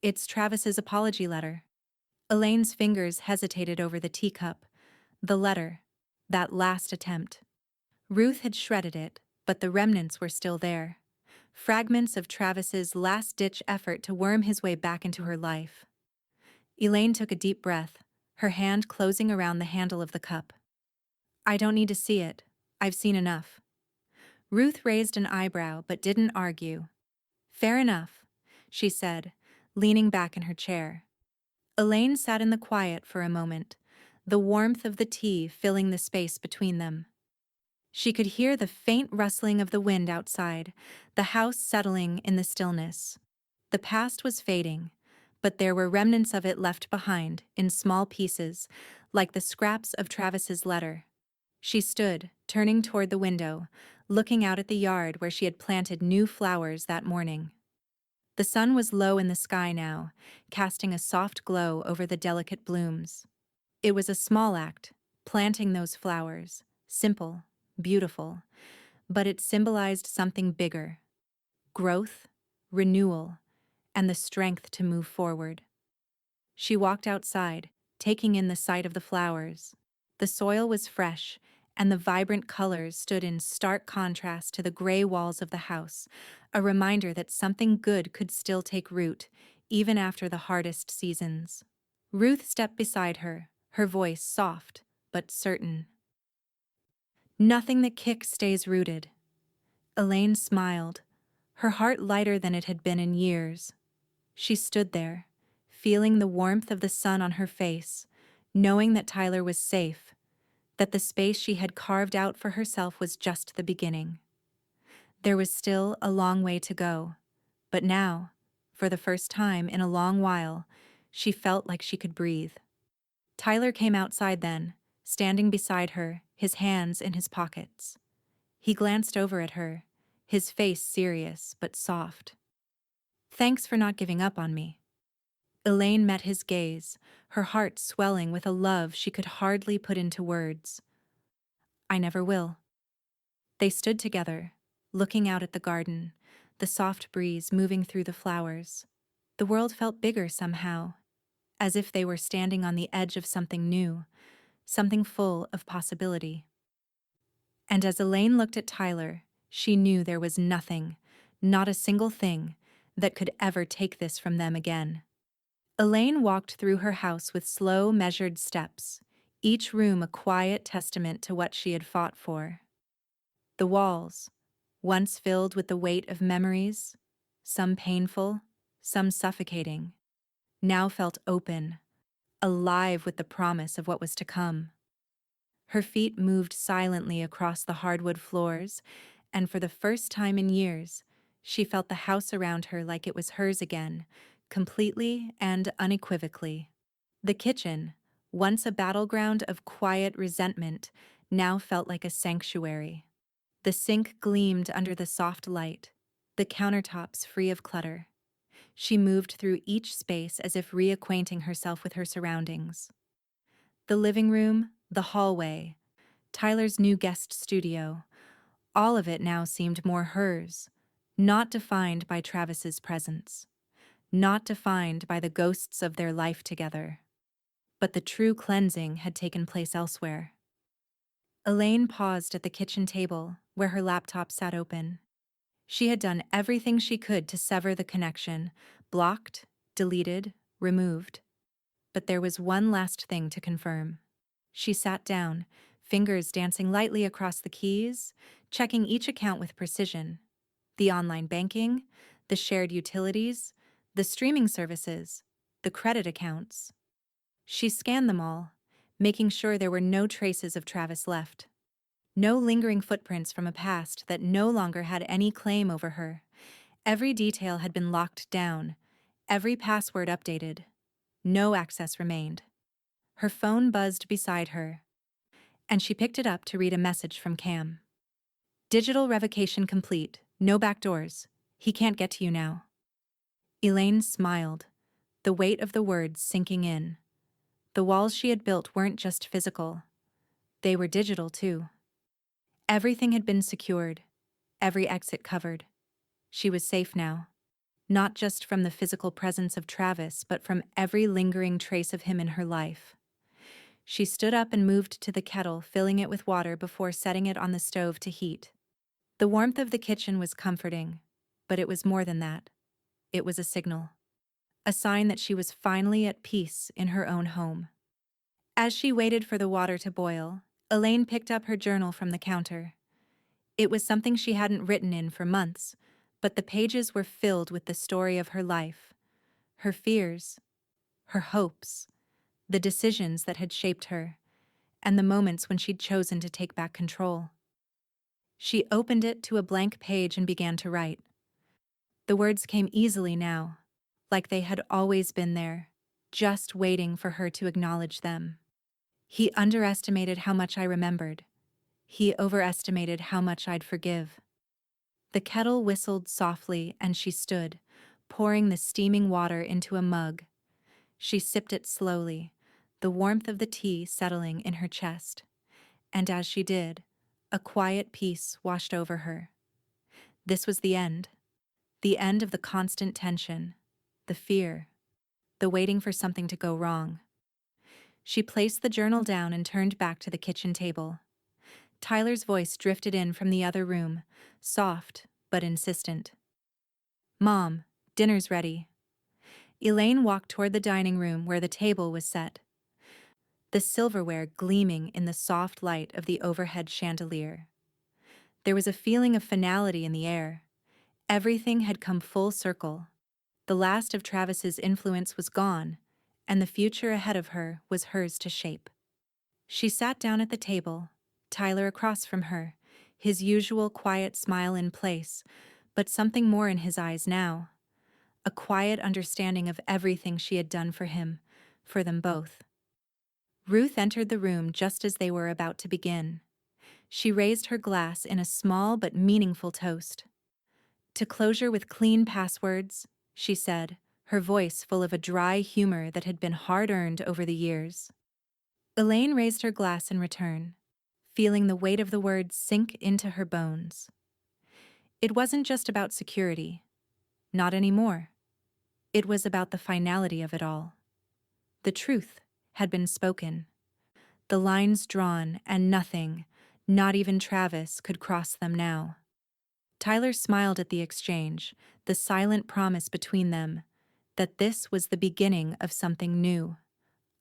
"It's Travis's apology letter." Elaine's fingers hesitated over the teacup. The letter. That last attempt. Ruth had shredded it, but the remnants were still there. Fragments of Travis's last-ditch effort to worm his way back into her life. Elaine took a deep breath, her hand closing around the handle of the cup. "I don't need to see it. I've seen enough." Ruth raised an eyebrow but didn't argue. "Fair enough," she said, leaning back in her chair. Elaine sat in the quiet for a moment, the warmth of the tea filling the space between them. She could hear the faint rustling of the wind outside, the house settling in the stillness. The past was fading, but there were remnants of it left behind, in small pieces, like the scraps of Travis's letter. She stood, turning toward the window, looking out at the yard where she had planted new flowers that morning. The sun was low in the sky now, casting a soft glow over the delicate blooms. It was a small act, planting those flowers, simple, beautiful, but it symbolized something bigger: growth, renewal, and the strength to move forward. She walked outside, taking in the sight of the flowers. The soil was fresh, and the vibrant colors stood in stark contrast to the gray walls of the house, a reminder that something good could still take root, even after the hardest seasons. Ruth stepped beside her, her voice soft but certain. "Nothing that kicks stays rooted." Elaine smiled, her heart lighter than it had been in years. She stood there, feeling the warmth of the sun on her face, knowing that Tyler was safe, that the space she had carved out for herself was just the beginning. There was still a long way to go, but now, for the first time in a long while, she felt like she could breathe. Tyler came outside then, standing beside her, his hands in his pockets. He glanced over at her, his face serious but soft. "Thanks for not giving up on me." Elaine met his gaze, her heart swelling with a love she could hardly put into words. "I never will." They stood together, looking out at the garden, the soft breeze moving through the flowers. The world felt bigger somehow, as if they were standing on the edge of something new, something full of possibility. And as Elaine looked at Tyler, she knew there was nothing, not a single thing, that could ever take this from them again. Elaine walked through her house with slow, measured steps, each room a quiet testament to what she had fought for. The walls, once filled with the weight of memories, some painful, some suffocating, now felt open, alive with the promise of what was to come. Her feet moved silently across the hardwood floors, and for the first time in years, she felt the house around her like it was hers again, completely and unequivocally. The kitchen, once a battleground of quiet resentment, now felt like a sanctuary. The sink gleamed under the soft light, the countertops free of clutter. She moved through each space as if reacquainting herself with her surroundings. The living room, the hallway, Tyler's new guest studio, all of it now seemed more hers, not defined by Travis's presence, not defined by the ghosts of their life together. But the true cleansing had taken place elsewhere. Elaine paused at the kitchen table, where her laptop sat open. She had done everything she could to sever the connection, blocked, deleted, removed. But there was one last thing to confirm. She sat down, fingers dancing lightly across the keys, checking each account with precision. The online banking, the shared utilities, the streaming services, the credit accounts. She scanned them all, making sure there were no traces of Travis left. No lingering footprints from a past that no longer had any claim over her. Every detail had been locked down, every password updated. No access remained. Her phone buzzed beside her, and she picked it up to read a message from Cam. Digital revocation complete, no backdoors. He can't get to you now. Elaine smiled, the weight of the words sinking in. The walls she had built weren't just physical. They were digital, too. Everything had been secured, every exit covered. She was safe now, not just from the physical presence of Travis, but from every lingering trace of him in her life. She stood up and moved to the kettle, filling it with water before setting it on the stove to heat. The warmth of the kitchen was comforting, but it was more than that. It was a signal. A sign that she was finally at peace in her own home. As she waited for the water to boil, Elaine picked up her journal from the counter. It was something she hadn't written in for months, but the pages were filled with the story of her life, her fears, her hopes, the decisions that had shaped her, and the moments when she'd chosen to take back control. She opened it to a blank page and began to write. The words came easily now, like they had always been there, just waiting for her to acknowledge them. He underestimated how much I remembered. He overestimated how much I'd forgive. The kettle whistled softly and she stood, pouring the steaming water into a mug. She sipped it slowly, the warmth of the tea settling in her chest. And as she did, a quiet peace washed over her. This was the end of the constant tension, the fear, the waiting for something to go wrong. She placed the journal down and turned back to the kitchen table. Tyler's voice drifted in from the other room, soft but insistent. "Mom, dinner's ready." Elaine walked toward the dining room where the table was set, the silverware gleaming in the soft light of the overhead chandelier. There was a feeling of finality in the air. Everything had come full circle. The last of Travis's influence was gone, and the future ahead of her was hers to shape. She sat down at the table, Tyler across from her, his usual quiet smile in place, but something more in his eyes now. A quiet understanding of everything she had done for him, for them both. Ruth entered the room just as they were about to begin. She raised her glass in a small but meaningful toast. "To closure with clean passwords," she said, her voice full of a dry humor that had been hard-earned over the years. Elaine raised her glass in return, feeling the weight of the words sink into her bones. It wasn't just about security. Not anymore. It was about the finality of it all. The truth had been spoken. The lines drawn, and nothing, not even Travis, could cross them now. Tyler smiled at the exchange, the silent promise between them, that this was the beginning of something new.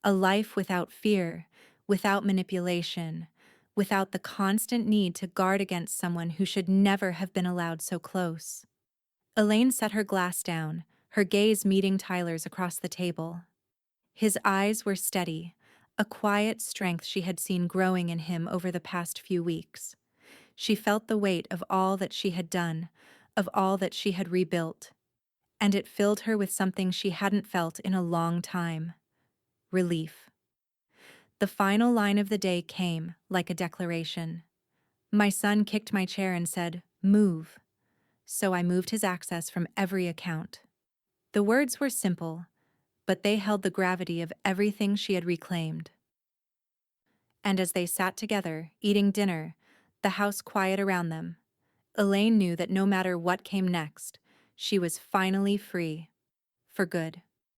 A life without fear, without manipulation, without the constant need to guard against someone who should never have been allowed so close. Elaine set her glass down, her gaze meeting Tyler's across the table. His eyes were steady, a quiet strength she had seen growing in him over the past few weeks. She felt the weight of all that she had done, of all that she had rebuilt, and it filled her with something she hadn't felt in a long time: relief. The final line of the day came, like a declaration. My son kicked my chair and said, "Move." So I moved his access from every account. The words were simple, but they held the gravity of everything she had reclaimed. And as they sat together, eating dinner, the house quiet around them, Elaine knew that no matter what came next, she was finally free. For good.